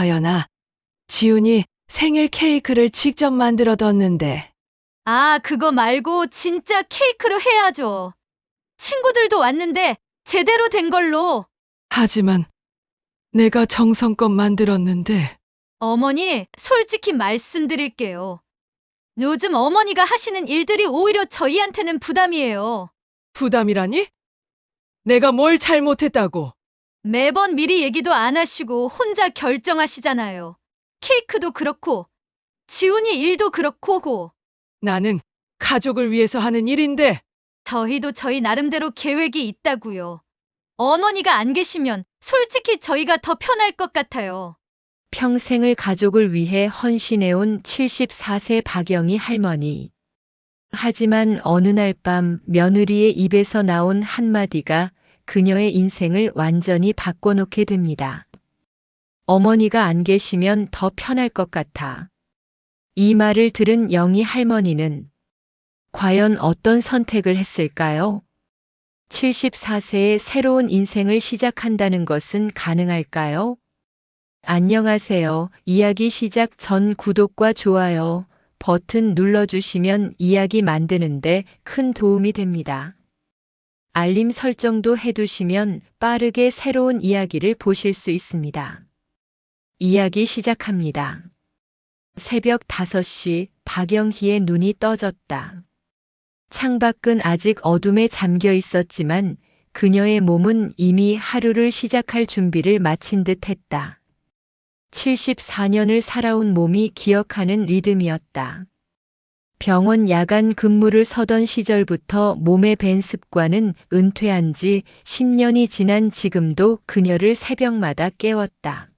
서연아, 지훈이 생일 케이크를 직접 만들어뒀는데. 아, 그거 말고 진짜 케이크로 해야죠. 친구들도 왔는데 제대로 된 걸로. 하지만 내가 정성껏 만들었는데. 어머니, 솔직히 말씀드릴게요. 요즘 어머니가 하시는 일들이 오히려 저희한테는 부담이에요. 부담이라니? 내가 뭘 잘못했다고? 매번 미리 얘기도 안 하시고 혼자 결정하시잖아요. 케이크도 그렇고, 지훈이 일도 그렇고, 나는 가족을 위해서 하는 일인데. 저희도 저희 나름대로 계획이 있다고요. 어머니가 안 계시면 솔직히 저희가 더 편할 것 같아요. 평생을 가족을 위해 헌신해온 74세 박영희 할머니. 하지만 어느 날 밤 며느리의 입에서 나온 한마디가 그녀의 인생을 완전히 바꿔놓게 됩니다. 어머니가 안 계시면 더 편할 것 같아. 이 말을 들은 영희 할머니는 과연 어떤 선택을 했을까요? 74세의 새로운 인생을 시작한다는 것은 가능할까요? 안녕하세요. 이야기 시작 전 구독과 좋아요 버튼 눌러주시면 이야기 만드는데 큰 도움이 됩니다. 알림 설정도 해두시면 빠르게 새로운 이야기를 보실 수 있습니다. 이야기 시작합니다. 새벽 5시 박영희의 눈이 떠졌다. 창밖은 아직 어둠에 잠겨 있었지만 그녀의 몸은 이미 하루를 시작할 준비를 마친 듯 했다. 74년을 살아온 몸이 기억하는 리듬이었다. 병원 야간 근무를 서던 시절부터 몸에 밴 습관은 은퇴한 지 10년이 지난 지금도 그녀를 새벽마다 깨웠다.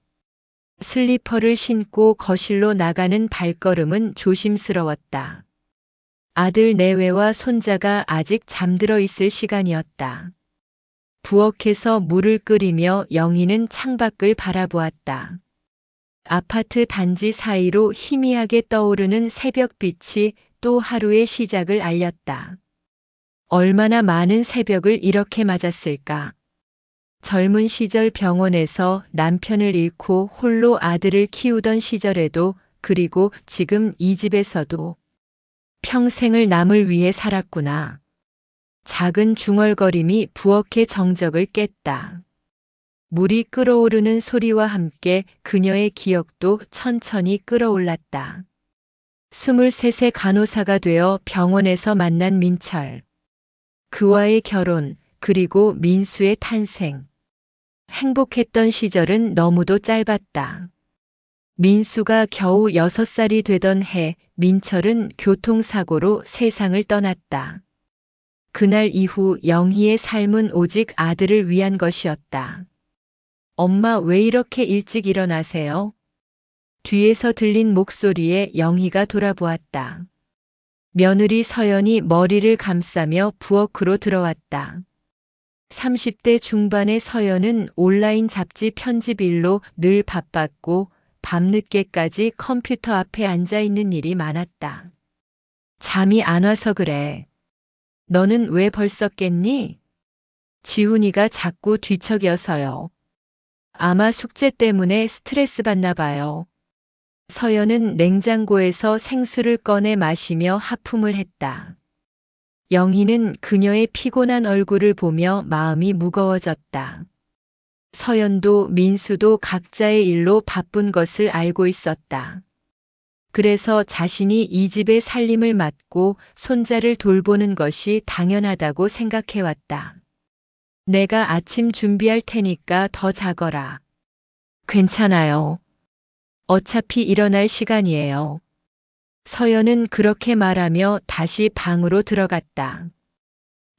슬리퍼를 신고 거실로 나가는 발걸음은 조심스러웠다. 아들 내외와 손자가 아직 잠들어 있을 시간이었다. 부엌에서 물을 끓이며 영희는 창밖을 바라보았다. 아파트 단지 사이로 희미하게 떠오르는 새벽빛이 또 하루의 시작을 알렸다. 얼마나 많은 새벽을 이렇게 맞았을까? 젊은 시절 병원에서 남편을 잃고 홀로 아들을 키우던 시절에도, 그리고 지금 이 집에서도 평생을 남을 위해 살았구나. 작은 중얼거림이 부엌의 정적을 깼다. 물이 끓어오르는 소리와 함께 그녀의 기억도 천천히 끌어올랐다. 23세 간호사가 되어 병원에서 만난 민철. 그와의 결혼, 그리고 민수의 탄생. 행복했던 시절은 너무도 짧았다. 민수가 겨우 6살이 되던 해, 민철은 교통사고로 세상을 떠났다. 그날 이후 영희의 삶은 오직 아들을 위한 것이었다. 엄마 왜 이렇게 일찍 일어나세요? 뒤에서 들린 목소리에 영희가 돌아보았다. 며느리 서연이 머리를 감싸며 부엌으로 들어왔다. 30대 중반의 서연은 온라인 잡지 편집 일로 늘 바빴고 밤늦게까지 컴퓨터 앞에 앉아 있는 일이 많았다. 잠이 안 와서 그래. 너는 왜 벌써 깼니? 지훈이가 자꾸 뒤척여서요. 아마 숙제 때문에 스트레스 받나 봐요. 서연은 냉장고에서 생수를 꺼내 마시며 하품을 했다. 영희는 그녀의 피곤한 얼굴을 보며 마음이 무거워졌다. 서연도 민수도 각자의 일로 바쁜 것을 알고 있었다. 그래서 자신이 이 집의 살림을 맡고 손자를 돌보는 것이 당연하다고 생각해왔다. 내가 아침 준비할 테니까 더 자거라. 괜찮아요. 어차피 일어날 시간이에요. 서연은 그렇게 말하며 다시 방으로 들어갔다.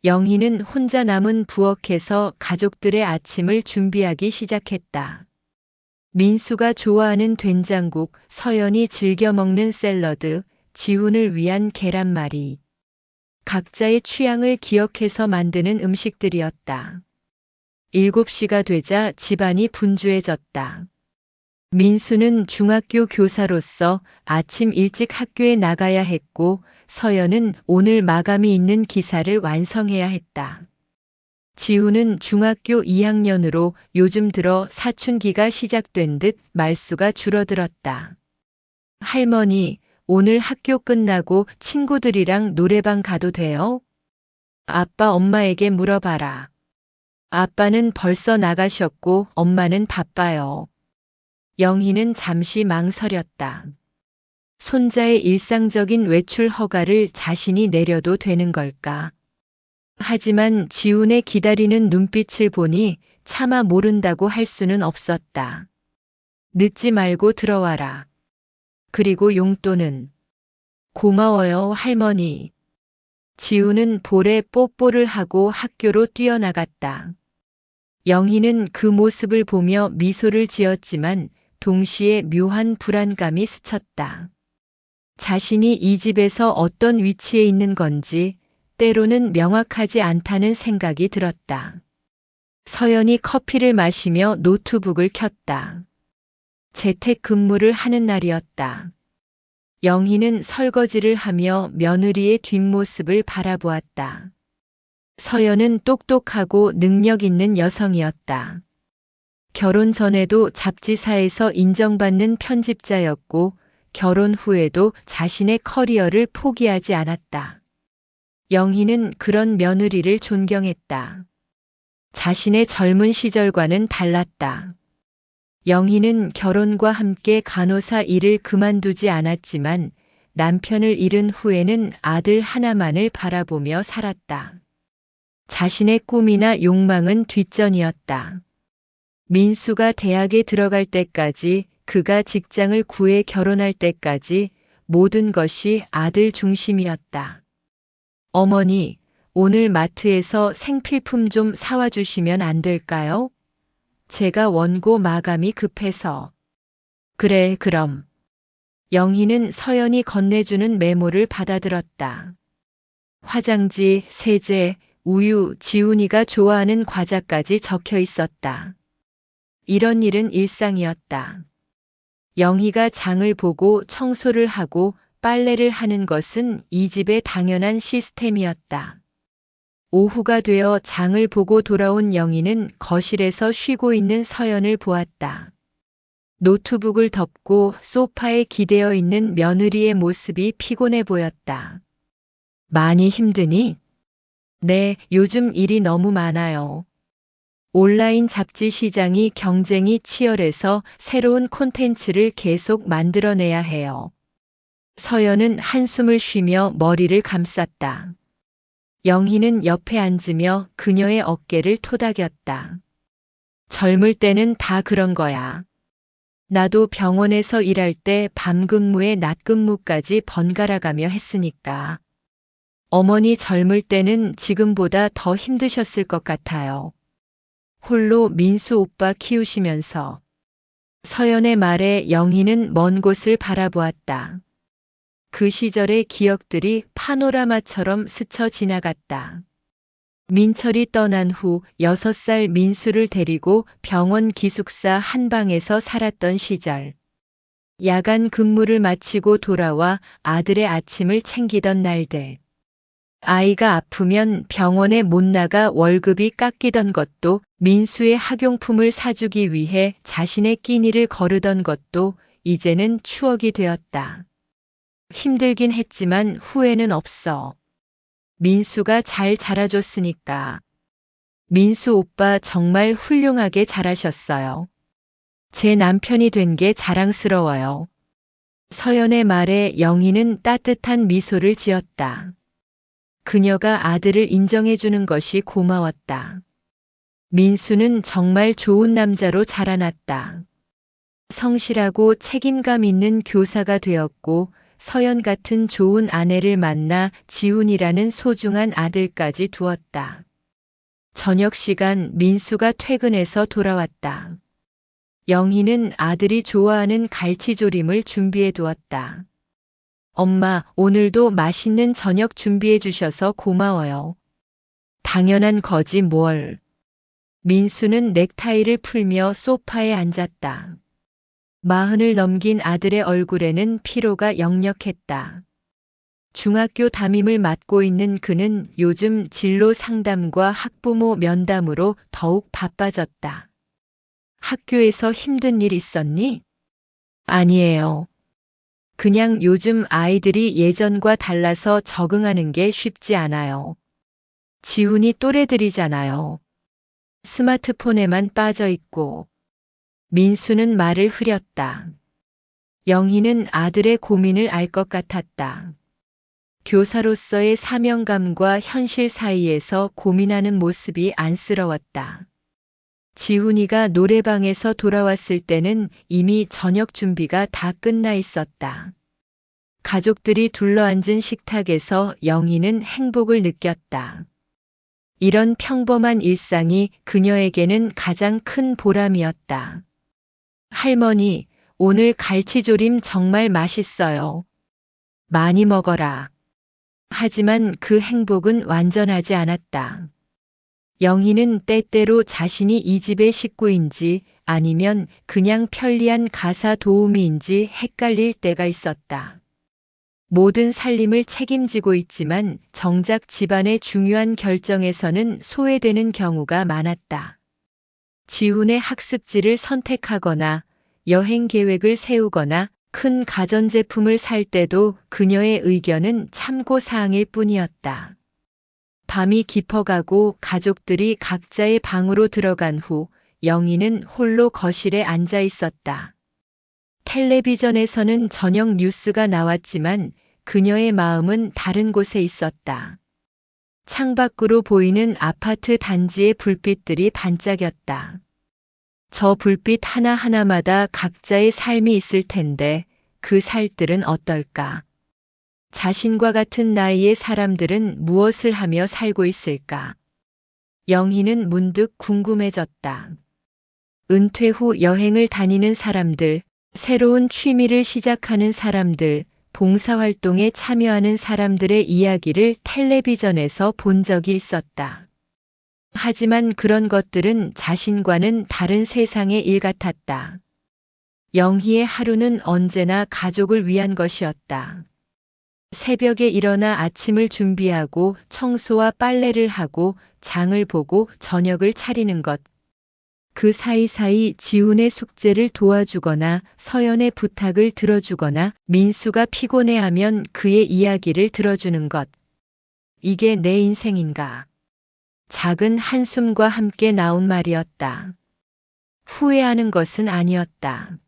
영희는 혼자 남은 부엌에서 가족들의 아침을 준비하기 시작했다. 민수가 좋아하는 된장국, 서연이 즐겨 먹는 샐러드, 지훈을 위한 계란말이. 각자의 취향을 기억해서 만드는 음식들이었다. 7시가 되자 집안이 분주해졌다. 민수는 중학교 교사로서 아침 일찍 학교에 나가야 했고, 서연은 오늘 마감이 있는 기사를 완성해야 했다. 지우는 중학교 2학년으로 요즘 들어 사춘기가 시작된 듯 말수가 줄어들었다. 할머니, 오늘 학교 끝나고 친구들이랑 노래방 가도 돼요? 아빠 엄마에게 물어봐라. 아빠는 벌써 나가셨고 엄마는 바빠요. 영희는 잠시 망설였다. 손자의 일상적인 외출 허가를 자신이 내려도 되는 걸까? 하지만 지훈의 기다리는 눈빛을 보니 차마 모른다고 할 수는 없었다. 늦지 말고 들어와라. 그리고 용돈은? 고마워요, 할머니. 지훈은 볼에 뽀뽀를 하고 학교로 뛰어나갔다. 영희는 그 모습을 보며 미소를 지었지만 동시에 묘한 불안감이 스쳤다. 자신이 이 집에서 어떤 위치에 있는 건지 때로는 명확하지 않다는 생각이 들었다. 서연이 커피를 마시며 노트북을 켰다. 재택 근무를 하는 날이었다. 영희는 설거지를 하며 며느리의 뒷모습을 바라보았다. 서연은 똑똑하고 능력 있는 여성이었다. 결혼 전에도 잡지사에서 인정받는 편집자였고 결혼 후에도 자신의 커리어를 포기하지 않았다. 영희는 그런 며느리를 존경했다. 자신의 젊은 시절과는 달랐다. 영희는 결혼과 함께 간호사 일을 그만두지 않았지만 남편을 잃은 후에는 아들 하나만을 바라보며 살았다. 자신의 꿈이나 욕망은 뒷전이었다. 민수가 대학에 들어갈 때까지, 그가 직장을 구해 결혼할 때까지 모든 것이 아들 중심이었다. 어머니, 오늘 마트에서 생필품 좀 사와 주시면 안 될까요? 제가 원고 마감이 급해서. 그래, 그럼. 영희는 서연이 건네주는 메모를 받아들었다. 화장지, 세제, 우유, 지훈이가 좋아하는 과자까지 적혀 있었다. 이런 일은 일상이었다. 영희가 장을 보고 청소를 하고 빨래를 하는 것은 이 집의 당연한 시스템이었다. 오후가 되어 장을 보고 돌아온 영희는 거실에서 쉬고 있는 서연을 보았다. 노트북을 덮고 소파에 기대어 있는 며느리의 모습이 피곤해 보였다. 많이 힘드니? 네, 요즘 일이 너무 많아요. 온라인 잡지 시장이 경쟁이 치열해서 새로운 콘텐츠를 계속 만들어내야 해요. 서연은 한숨을 쉬며 머리를 감쌌다. 영희는 옆에 앉으며 그녀의 어깨를 토닥였다. 젊을 때는 다 그런 거야. 나도 병원에서 일할 때 밤 근무에 낮 근무까지 번갈아가며 했으니까. 어머니 젊을 때는 지금보다 더 힘드셨을 것 같아요. 홀로 민수 오빠 키우시면서. 서연의 말에 영희는 먼 곳을 바라보았다. 그 시절의 기억들이 파노라마처럼 스쳐 지나갔다. 민철이 떠난 후 6살 민수를 데리고 병원 기숙사 한 방에서 살았던 시절. 야간 근무를 마치고 돌아와 아들의 아침을 챙기던 날들. 아이가 아프면 병원에 못 나가 월급이 깎이던 것도, 민수의 학용품을 사주기 위해 자신의 끼니를 거르던 것도 이제는 추억이 되었다. 힘들긴 했지만 후회는 없어. 민수가 잘 자라줬으니까. 민수 오빠 정말 훌륭하게 자라셨어요. 제 남편이 된 게 자랑스러워요. 서연의 말에 영희는 따뜻한 미소를 지었다. 그녀가 아들을 인정해주는 것이 고마웠다. 민수는 정말 좋은 남자로 자라났다. 성실하고 책임감 있는 교사가 되었고, 서연 같은 좋은 아내를 만나 지훈이라는 소중한 아들까지 두었다. 저녁 시간 민수가 퇴근해서 돌아왔다. 영희는 아들이 좋아하는 갈치조림을 준비해 두었다. 엄마, 오늘도 맛있는 저녁 준비해 주셔서 고마워요. 당연한 거지 뭘. 민수는 넥타이를 풀며 소파에 앉았다. 40을 넘긴 아들의 얼굴에는 피로가 역력했다. 중학교 담임을 맡고 있는 그는 요즘 진로 상담과 학부모 면담으로 더욱 바빠졌다. 학교에서 힘든 일 있었니? 아니에요. 그냥 요즘 아이들이 예전과 달라서 적응하는 게 쉽지 않아요. 지훈이 또래들이잖아요. 스마트폰에만 빠져 있고. 민수는 말을 흐렸다. 영희는 아들의 고민을 알 것 같았다. 교사로서의 사명감과 현실 사이에서 고민하는 모습이 안쓰러웠다. 지훈이가 노래방에서 돌아왔을 때는 이미 저녁 준비가 다 끝나 있었다. 가족들이 둘러앉은 식탁에서 영희는 행복을 느꼈다. 이런 평범한 일상이 그녀에게는 가장 큰 보람이었다. 할머니, 오늘 갈치조림 정말 맛있어요. 많이 먹어라. 하지만 그 행복은 완전하지 않았다. 영희는 때때로 자신이 이 집의 식구인지 아니면 그냥 편리한 가사 도우미인지 헷갈릴 때가 있었다. 모든 살림을 책임지고 있지만 정작 집안의 중요한 결정에서는 소외되는 경우가 많았다. 지훈의 학습지를 선택하거나 여행 계획을 세우거나 큰 가전제품을 살 때도 그녀의 의견은 참고사항일 뿐이었다. 밤이 깊어가고 가족들이 각자의 방으로 들어간 후 영희는 홀로 거실에 앉아 있었다. 텔레비전에서는 저녁 뉴스가 나왔지만 그녀의 마음은 다른 곳에 있었다. 창밖으로 보이는 아파트 단지의 불빛들이 반짝였다. 저 불빛 하나하나마다 각자의 삶이 있을 텐데 그 살들은 어떨까? 자신과 같은 나이의 사람들은 무엇을 하며 살고 있을까? 영희는 문득 궁금해졌다. 은퇴 후 여행을 다니는 사람들, 새로운 취미를 시작하는 사람들, 봉사활동에 참여하는 사람들의 이야기를 텔레비전에서 본 적이 있었다. 하지만 그런 것들은 자신과는 다른 세상의 일 같았다. 영희의 하루는 언제나 가족을 위한 것이었다. 새벽에 일어나 아침을 준비하고 청소와 빨래를 하고 장을 보고 저녁을 차리는 것. 그 사이사이 지훈의 숙제를 도와주거나 서연의 부탁을 들어주거나 민수가 피곤해하면 그의 이야기를 들어주는 것. 이게 내 인생인가? 작은 한숨과 함께 나온 말이었다. 후회하는 것은 아니었다.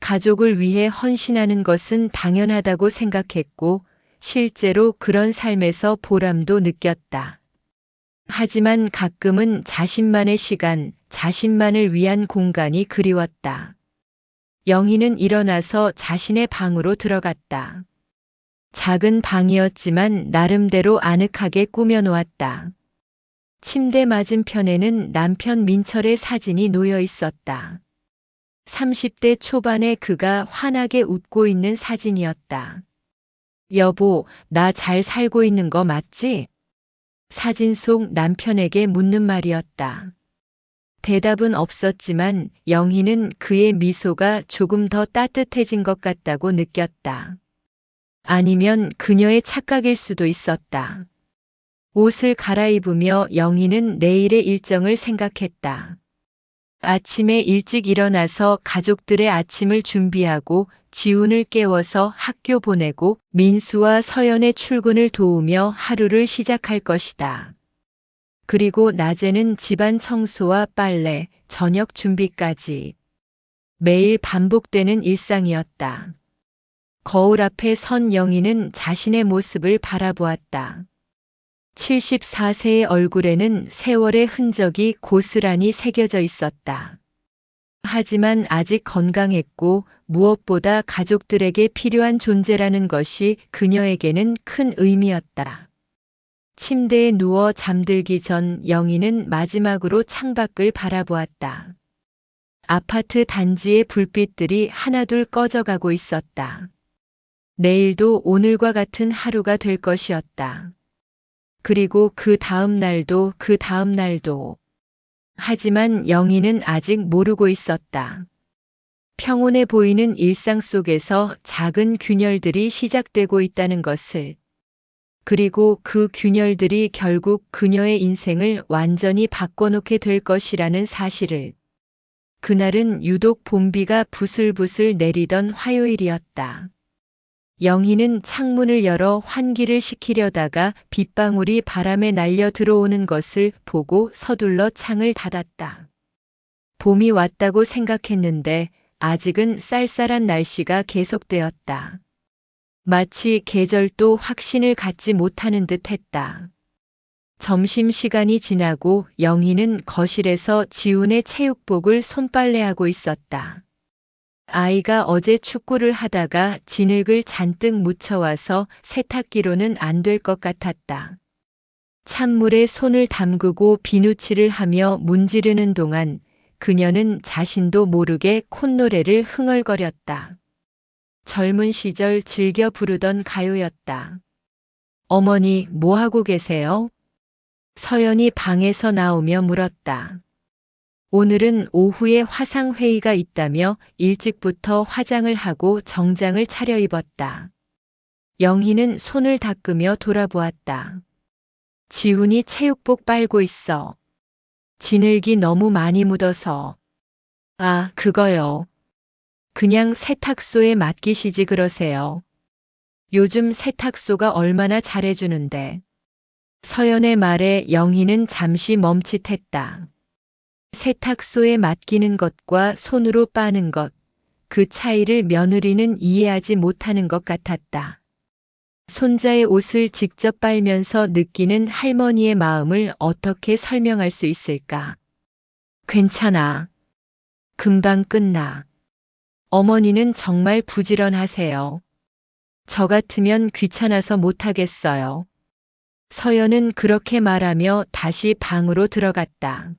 가족을 위해 헌신하는 것은 당연하다고 생각했고 실제로 그런 삶에서 보람도 느꼈다. 하지만 가끔은 자신만의 시간, 자신만을 위한 공간이 그리웠다. 영희는 일어나서 자신의 방으로 들어갔다. 작은 방이었지만 나름대로 아늑하게 꾸며놓았다. 침대 맞은편에는 남편 민철의 사진이 놓여 있었다. 30대 초반의 그가 환하게 웃고 있는 사진이었다. 여보, 나 잘 살고 있는 거 맞지? 사진 속 남편에게 묻는 말이었다. 대답은 없었지만 영희는 그의 미소가 조금 더 따뜻해진 것 같다고 느꼈다. 아니면 그녀의 착각일 수도 있었다. 옷을 갈아입으며 영희는 내일의 일정을 생각했다. 아침에 일찍 일어나서 가족들의 아침을 준비하고 지훈을 깨워서 학교 보내고 민수와 서연의 출근을 도우며 하루를 시작할 것이다. 그리고 낮에는 집안 청소와 빨래, 저녁 준비까지. 매일 반복되는 일상이었다. 거울 앞에 선 영희는 자신의 모습을 바라보았다. 74세의 얼굴에는 세월의 흔적이 고스란히 새겨져 있었다. 하지만 아직 건강했고 무엇보다 가족들에게 필요한 존재라는 것이 그녀에게는 큰 의미였다. 침대에 누워 잠들기 전 영희는 마지막으로 창밖을 바라보았다. 아파트 단지의 불빛들이 하나둘 꺼져가고 있었다. 내일도 오늘과 같은 하루가 될 것이었다. 그리고 그 다음 날도 그 다음 날도. 하지만 영희는 아직 모르고 있었다. 평온해 보이는 일상 속에서 작은 균열들이 시작되고 있다는 것을, 그리고 그 균열들이 결국 그녀의 인생을 완전히 바꿔놓게 될 것이라는 사실을. 그날은 유독 봄비가 부슬부슬 내리던 화요일이었다. 영희는 창문을 열어 환기를 시키려다가 빗방울이 바람에 날려 들어오는 것을 보고 서둘러 창을 닫았다. 봄이 왔다고 생각했는데 아직은 쌀쌀한 날씨가 계속되었다. 마치 계절도 확신을 갖지 못하는 듯 했다. 점심시간이 지나고 영희는 거실에서 지훈의 체육복을 손빨래하고 있었다. 아이가 어제 축구를 하다가 진흙을 잔뜩 묻혀와서 세탁기로는 안 될 것 같았다. 찬물에 손을 담그고 비누칠을 하며 문지르는 동안 그녀는 자신도 모르게 콧노래를 흥얼거렸다. 젊은 시절 즐겨 부르던 가요였다. 어머니, 뭐 하고 계세요? 서연이 방에서 나오며 물었다. 오늘은 오후에 화상회의가 있다며 일찍부터 화장을 하고 정장을 차려입었다. 영희는 손을 닦으며 돌아보았다. 지훈이 체육복 빨고 있어. 진흙이 너무 많이 묻어서. 아, 그거요. 그냥 세탁소에 맡기시지 그러세요. 요즘 세탁소가 얼마나 잘해주는데. 서연의 말에 영희는 잠시 멈칫했다. 세탁소에 맡기는 것과 손으로 빠는 것, 그 차이를 며느리는 이해하지 못하는 것 같았다. 손자의 옷을 직접 빨면서 느끼는 할머니의 마음을 어떻게 설명할 수 있을까? 괜찮아. 금방 끝나. 어머니는 정말 부지런하세요. 저 같으면 귀찮아서 못하겠어요. 서연은 그렇게 말하며 다시 방으로 들어갔다.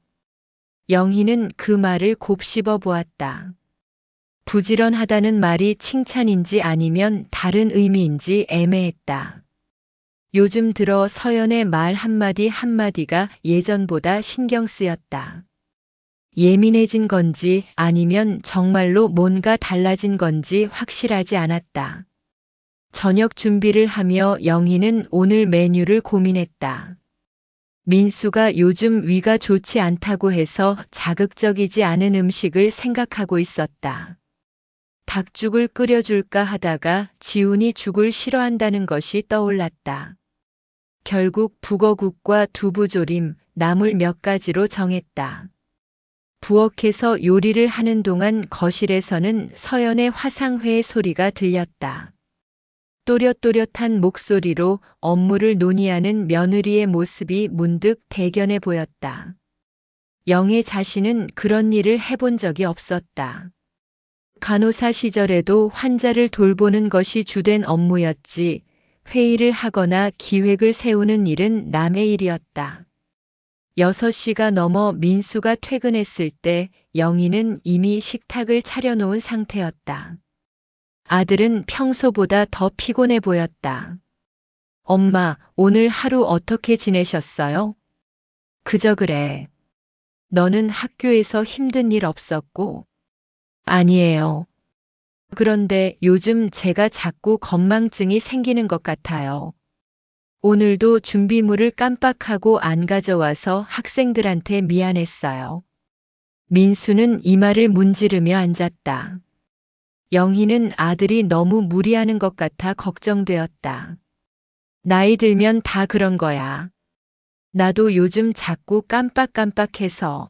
영희는 그 말을 곱씹어 보았다. 부지런하다는 말이 칭찬인지 아니면 다른 의미인지 애매했다. 요즘 들어 서연의 말 한마디 한마디가 예전보다 신경 쓰였다. 예민해진 건지 아니면 정말로 뭔가 달라진 건지 확실하지 않았다. 저녁 준비를 하며 영희는 오늘 메뉴를 고민했다. 민수가 요즘 위가 좋지 않다고 해서 자극적이지 않은 음식을 생각하고 있었다. 닭죽을 끓여줄까 하다가 지훈이 죽을 싫어한다는 것이 떠올랐다. 결국 북어국과 두부조림, 나물 몇 가지로 정했다. 부엌에서 요리를 하는 동안 거실에서는 서연의 화상회의 소리가 들렸다. 또렷또렷한 목소리로 업무를 논의하는 며느리의 모습이 문득 대견해 보였다. 영애 자신은 그런 일을 해본 적이 없었다. 간호사 시절에도 환자를 돌보는 것이 주된 업무였지 회의를 하거나 기획을 세우는 일은 남의 일이었다. 6시가 넘어 민수가 퇴근했을 때 영희는 이미 식탁을 차려놓은 상태였다. 아들은 평소보다 더 피곤해 보였다. 엄마, 오늘 하루 어떻게 지내셨어요? 그저 그래. 너는 학교에서 힘든 일 없었고? 아니에요. 그런데 요즘 제가 자꾸 건망증이 생기는 것 같아요. 오늘도 준비물을 깜빡하고 안 가져와서 학생들한테 미안했어요. 민수는 이마를 문지르며 앉았다. 영희는 아들이 너무 무리하는 것 같아 걱정되었다. 나이 들면 다 그런 거야. 나도 요즘 자꾸 깜빡깜빡해서.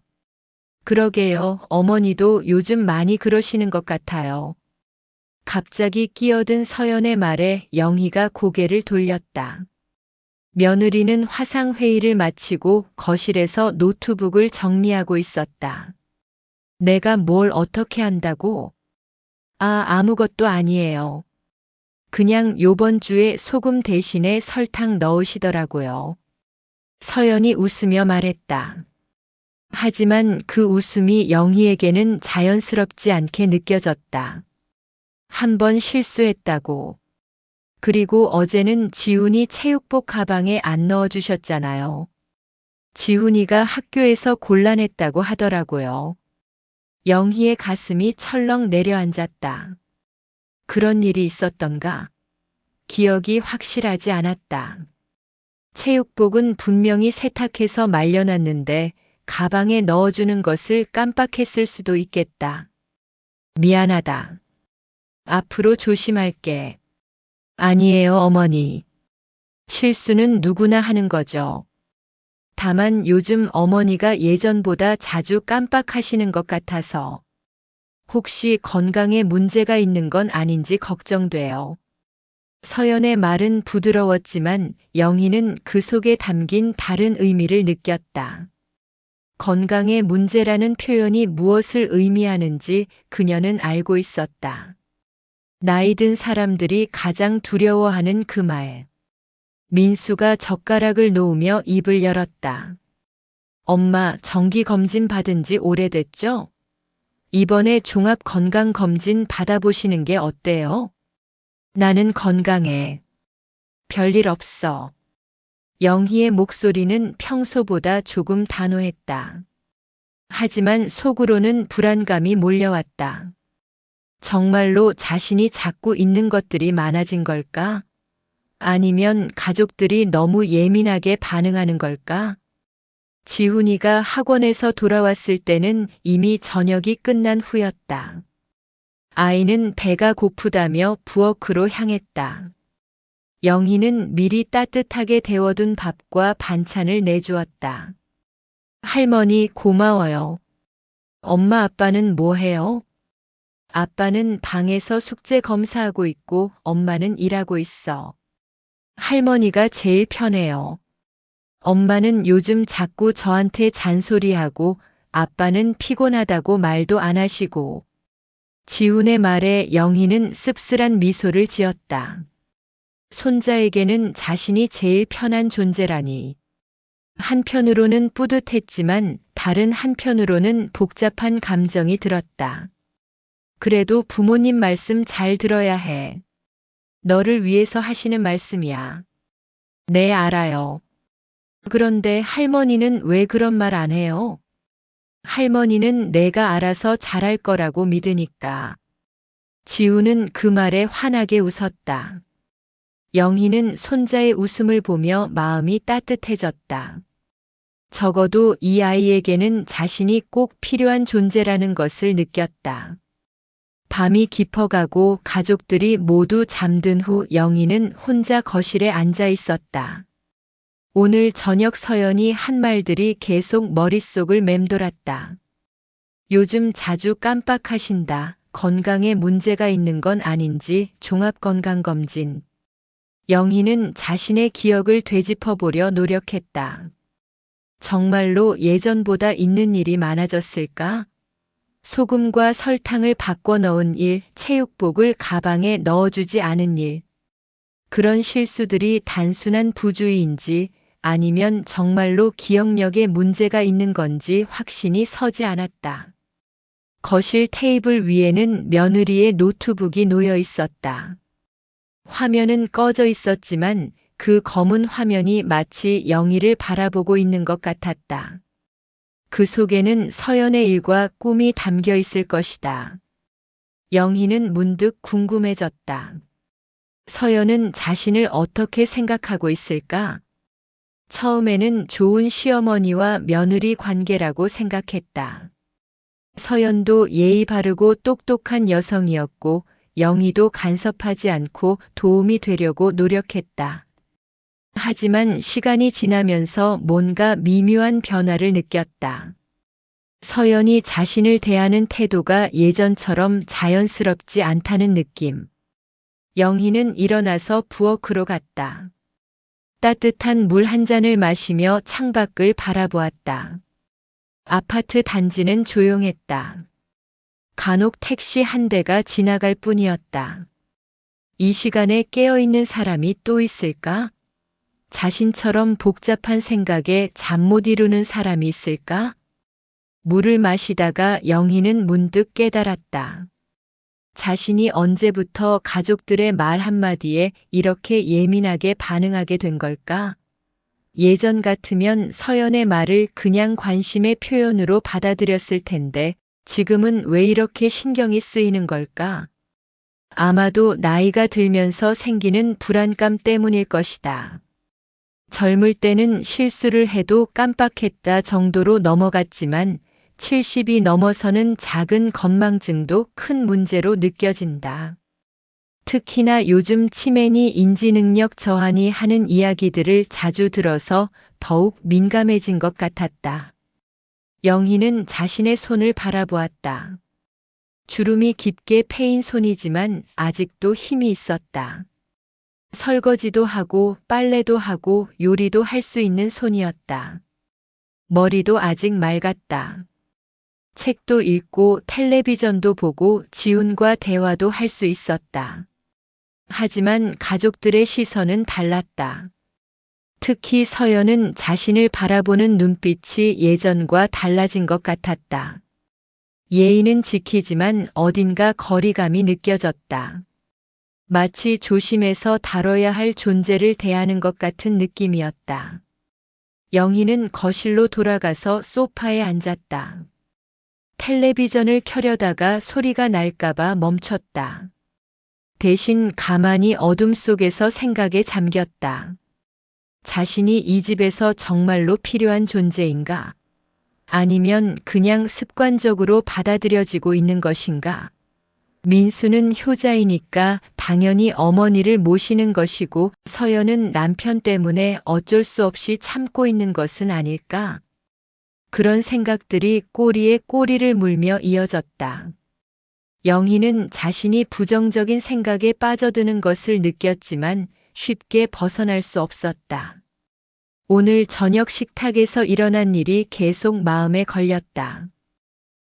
그러게요. 어머니도 요즘 많이 그러시는 것 같아요. 갑자기 끼어든 서연의 말에 영희가 고개를 돌렸다. 며느리는 화상회의를 마치고 거실에서 노트북을 정리하고 있었다. 내가 뭘 어떻게 한다고? 아무것도 아니에요. 그냥 요번 주에 소금 대신에 설탕 넣으시더라고요. 서연이 웃으며 말했다. 하지만 그 웃음이 영희에게는 자연스럽지 않게 느껴졌다. 한 번 실수했다고. 그리고 어제는 지훈이 체육복 가방에 안 넣어주셨잖아요. 지훈이가 학교에서 곤란했다고 하더라고요. 영희의 가슴이 철렁 내려앉았다. 그런 일이 있었던가? 기억이 확실하지 않았다. 체육복은 분명히 세탁해서 말려놨는데 가방에 넣어주는 것을 깜빡했을 수도 있겠다. 미안하다. 앞으로 조심할게. 아니에요, 어머니. 실수는 누구나 하는 거죠. 다만 요즘 어머니가 예전보다 자주 깜빡하시는 것 같아서 혹시 건강에 문제가 있는 건 아닌지 걱정돼요. 서연의 말은 부드러웠지만 영희는 그 속에 담긴 다른 의미를 느꼈다. 건강에 문제라는 표현이 무엇을 의미하는지 그녀는 알고 있었다. 나이 든 사람들이 가장 두려워하는 그 말. 민수가 젓가락을 놓으며 입을 열었다. 엄마, 정기검진 받은 지 오래됐죠? 이번에 종합건강검진 받아보시는 게 어때요? 나는 건강해. 별일 없어. 영희의 목소리는 평소보다 조금 단호했다. 하지만 속으로는 불안감이 몰려왔다. 정말로 자신이 잡고 있는 것들이 많아진 걸까? 아니면 가족들이 너무 예민하게 반응하는 걸까? 지훈이가 학원에서 돌아왔을 때는 이미 저녁이 끝난 후였다. 아이는 배가 고프다며 부엌으로 향했다. 영희는 미리 따뜻하게 데워둔 밥과 반찬을 내주었다. 할머니 고마워요. 엄마 아빠는 뭐 해요? 아빠는 방에서 숙제 검사하고 있고 엄마는 일하고 있어. 할머니가 제일 편해요. 엄마는 요즘 자꾸 저한테 잔소리하고 아빠는 피곤하다고 말도 안 하시고. 지훈의 말에 영희는 씁쓸한 미소를 지었다. 손자에게는 자신이 제일 편한 존재라니. 한편으로는 뿌듯했지만 다른 한편으로는 복잡한 감정이 들었다. 그래도 부모님 말씀 잘 들어야 해. 너를 위해서 하시는 말씀이야. 네, 알아요. 그런데 할머니는 왜 그런 말 안 해요? 할머니는 내가 알아서 잘할 거라고 믿으니까. 지우는 그 말에 환하게 웃었다. 영희는 손자의 웃음을 보며 마음이 따뜻해졌다. 적어도 이 아이에게는 자신이 꼭 필요한 존재라는 것을 느꼈다. 밤이 깊어가고 가족들이 모두 잠든 후 영희는 혼자 거실에 앉아 있었다. 오늘 저녁 서연이 한 말들이 계속 머릿속을 맴돌았다. 요즘 자주 깜빡하신다. 건강에 문제가 있는 건 아닌지 종합건강검진. 영희는 자신의 기억을 되짚어보려 노력했다. 정말로 예전보다 있는 일이 많아졌을까? 소금과 설탕을 바꿔 넣은 일, 체육복을 가방에 넣어주지 않은 일. 그런 실수들이 단순한 부주의인지 아니면 정말로 기억력에 문제가 있는 건지 확신이 서지 않았다. 거실 테이블 위에는 며느리의 노트북이 놓여 있었다. 화면은 꺼져 있었지만 그 검은 화면이 마치 영희를 바라보고 있는 것 같았다. 그 속에는 서연의 일과 꿈이 담겨 있을 것이다. 영희는 문득 궁금해졌다. 서연은 자신을 어떻게 생각하고 있을까? 처음에는 좋은 시어머니와 며느리 관계라고 생각했다. 서연도 예의 바르고 똑똑한 여성이었고 영희도 간섭하지 않고 도움이 되려고 노력했다. 하지만 시간이 지나면서 뭔가 미묘한 변화를 느꼈다. 서연이 자신을 대하는 태도가 예전처럼 자연스럽지 않다는 느낌. 영희는 일어나서 부엌으로 갔다. 따뜻한 물 한 잔을 마시며 창밖을 바라보았다. 아파트 단지는 조용했다. 간혹 택시 한 대가 지나갈 뿐이었다. 이 시간에 깨어있는 사람이 또 있을까? 자신처럼 복잡한 생각에 잠 못 이루는 사람이 있을까? 물을 마시다가 영희는 문득 깨달았다. 자신이 언제부터 가족들의 말 한마디에 이렇게 예민하게 반응하게 된 걸까? 예전 같으면 서연의 말을 그냥 관심의 표현으로 받아들였을 텐데 지금은 왜 이렇게 신경이 쓰이는 걸까? 아마도 나이가 들면서 생기는 불안감 때문일 것이다. 젊을 때는 실수를 해도 깜빡했다 정도로 넘어갔지만 70이 넘어서는 작은 건망증도 큰 문제로 느껴진다. 특히나 요즘 치매니 인지능력 저하니 하는 이야기들을 자주 들어서 더욱 민감해진 것 같았다. 영희는 자신의 손을 바라보았다. 주름이 깊게 패인 손이지만 아직도 힘이 있었다. 설거지도 하고 빨래도 하고 요리도 할 수 있는 손이었다. 머리도 아직 맑았다. 책도 읽고 텔레비전도 보고 지훈과 대화도 할 수 있었다. 하지만 가족들의 시선은 달랐다. 특히 서연은 자신을 바라보는 눈빛이 예전과 달라진 것 같았다. 예의는 지키지만 어딘가 거리감이 느껴졌다. 마치 조심해서 다뤄야 할 존재를 대하는 것 같은 느낌이었다. 영희는 거실로 돌아가서 소파에 앉았다. 텔레비전을 켜려다가 소리가 날까봐 멈췄다. 대신 가만히 어둠 속에서 생각에 잠겼다. 자신이 이 집에서 정말로 필요한 존재인가? 아니면 그냥 습관적으로 받아들여지고 있는 것인가? 민수는 효자이니까 당연히 어머니를 모시는 것이고 서연은 남편 때문에 어쩔 수 없이 참고 있는 것은 아닐까? 그런 생각들이 꼬리에 꼬리를 물며 이어졌다. 영희는 자신이 부정적인 생각에 빠져드는 것을 느꼈지만 쉽게 벗어날 수 없었다. 오늘 저녁 식탁에서 일어난 일이 계속 마음에 걸렸다.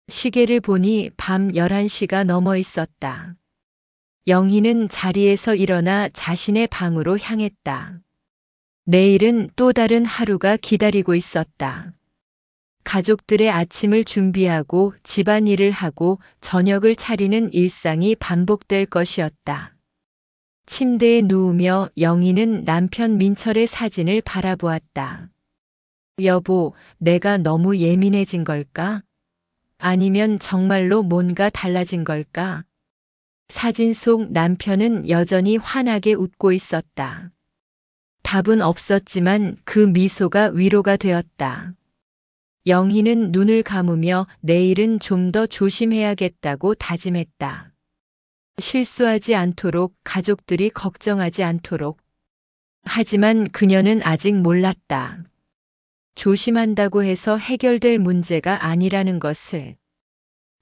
시계를 보니 밤 11시가 넘어 있었다. 영희는 자리에서 일어나 자신의 방으로 향했다. 내일은 또 다른 하루가 기다리고 있었다. 가족들의 아침을 준비하고 집안일을 하고 저녁을 차리는 일상이 반복될 것이었다. 침대에 누우며 영희는 남편 민철의 사진을 바라보았다. 여보, 내가 너무 예민해진 걸까? 아니면 정말로 뭔가 달라진 걸까? 사진 속 남편은 여전히 환하게 웃고 있었다. 답은 없었지만 그 미소가 위로가 되었다. 영희는 눈을 감으며 내일은 좀 더 조심해야겠다고 다짐했다. 실수하지 않도록, 가족들이 걱정하지 않도록. 하지만 그녀는 아직 몰랐다. 조심한다고 해서 해결될 문제가 아니라는 것을.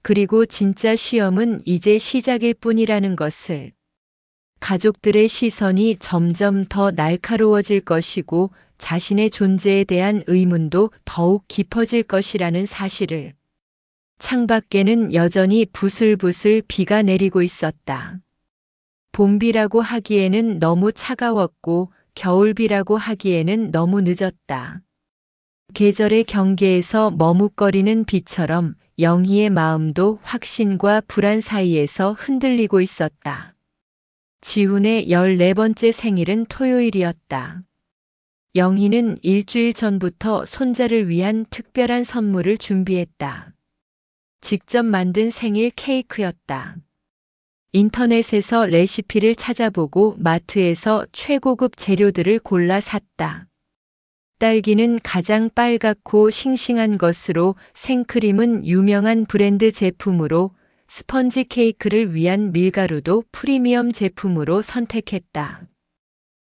그리고 진짜 시험은 이제 시작일 뿐이라는 것을. 가족들의 시선이 점점 더 날카로워질 것이고 자신의 존재에 대한 의문도 더욱 깊어질 것이라는 사실을. 창밖에는 여전히 부슬부슬 비가 내리고 있었다. 봄비라고 하기에는 너무 차가웠고 겨울비라고 하기에는 너무 늦었다. 계절의 경계에서 머뭇거리는 비처럼 영희의 마음도 확신과 불안 사이에서 흔들리고 있었다. 지훈의 14번째 생일은 토요일이었다. 영희는 일주일 전부터 손자를 위한 특별한 선물을 준비했다. 직접 만든 생일 케이크였다. 인터넷에서 레시피를 찾아보고 마트에서 최고급 재료들을 골라 샀다. 딸기는 가장 빨갛고 싱싱한 것으로, 생크림은 유명한 브랜드 제품으로, 스펀지 케이크를 위한 밀가루도 프리미엄 제품으로 선택했다.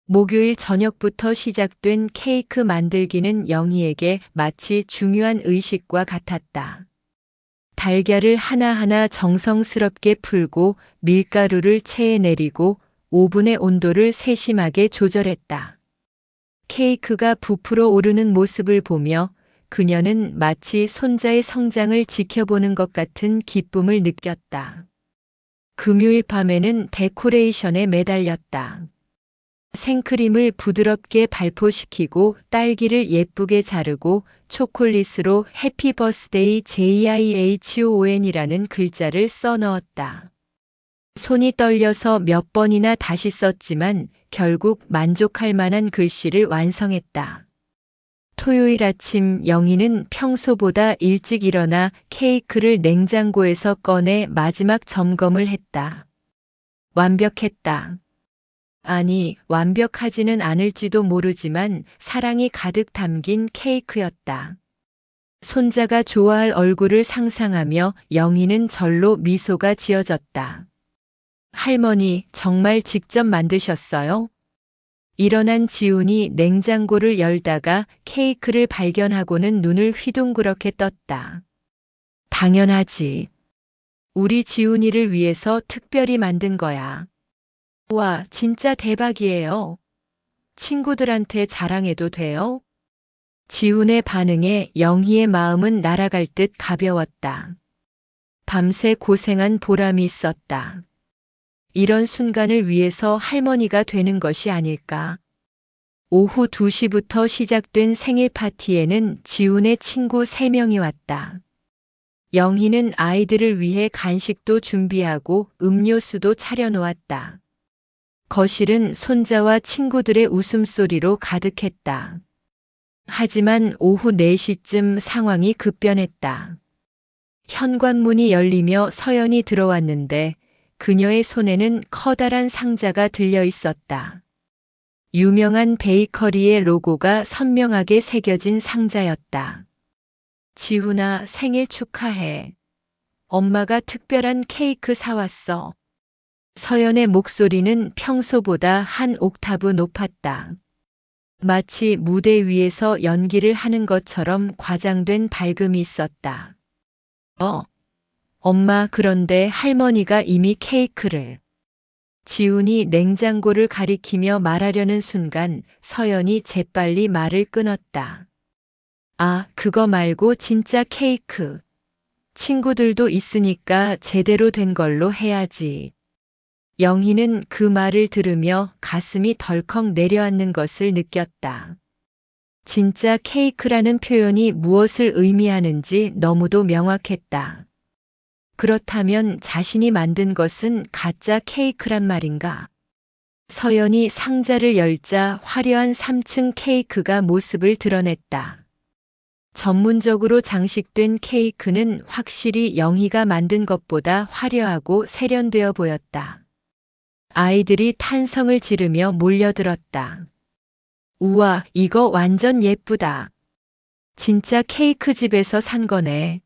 목요일 저녁부터 시작된 케이크 만들기는 영희에게 마치 중요한 의식과 같았다. 달걀을 하나하나 정성스럽게 풀고 밀가루를 체에 내리고 오븐의 온도를 세심하게 조절했다. 케이크가 부풀어 오르는 모습을 보며 그녀는 마치 손자의 성장을 지켜보는 것 같은 기쁨을 느꼈다. 금요일 밤에는 데코레이션에 매달렸다. 생크림을 부드럽게 발포시키고 딸기를 예쁘게 자르고 초콜릿으로 해피 버스데이 JIHON이라는 글자를 써넣었다. 손이 떨려서 몇 번이나 다시 썼지만 결국 만족할 만한 글씨를 완성했다. 토요일 아침 영희는 평소보다 일찍 일어나 케이크를 냉장고에서 꺼내 마지막 점검을 했다. 완벽했다. 아니, 완벽하지는 않을지도 모르지만 사랑이 가득 담긴 케이크였다. 손자가 좋아할 얼굴을 상상하며 영희는 절로 미소가 지어졌다. 할머니, 정말 직접 만드셨어요? 일어난 지훈이 냉장고를 열다가 케이크를 발견하고는 눈을 휘둥그렇게 떴다. 당연하지. 우리 지훈이를 위해서 특별히 만든 거야. 와, 진짜 대박이에요. 친구들한테 자랑해도 돼요? 지훈의 반응에 영희의 마음은 날아갈 듯 가벼웠다. 밤새 고생한 보람이 있었다. 이런 순간을 위해서 할머니가 되는 것이 아닐까. 오후 2시부터 시작된 생일 파티에는 지훈의 친구 3명이 왔다. 영희는 아이들을 위해 간식도 준비하고 음료수도 차려놓았다. 거실은 손자와 친구들의 웃음소리로 가득했다. 하지만 오후 4시쯤 상황이 급변했다. 현관문이 열리며 서연이 들어왔는데 그녀의 손에는 커다란 상자가 들려 있었다. 유명한 베이커리의 로고가 선명하게 새겨진 상자였다. 지훈아, 생일 축하해. 엄마가 특별한 케이크 사왔어. 서연의 목소리는 평소보다 한 옥타브 높았다. 마치 무대 위에서 연기를 하는 것처럼 과장된 밝음이 있었다. 엄마, 그런데 할머니가 이미 케이크를. 지훈이 냉장고를 가리키며 말하려는 순간 서연이 재빨리 말을 끊었다. 아, 그거 말고 진짜 케이크. 친구들도 있으니까 제대로 된 걸로 해야지. 영희는 그 말을 들으며 가슴이 덜컥 내려앉는 것을 느꼈다. 진짜 케이크라는 표현이 무엇을 의미하는지 너무도 명확했다. 그렇다면 자신이 만든 것은 가짜 케이크란 말인가? 서연이 상자를 열자 화려한 3층 케이크가 모습을 드러냈다. 전문적으로 장식된 케이크는 확실히 영희가 만든 것보다 화려하고 세련되어 보였다. 아이들이 탄성을 지르며 몰려들었다. 우와, 이거 완전 예쁘다. 진짜 케이크 집에서 산 거네.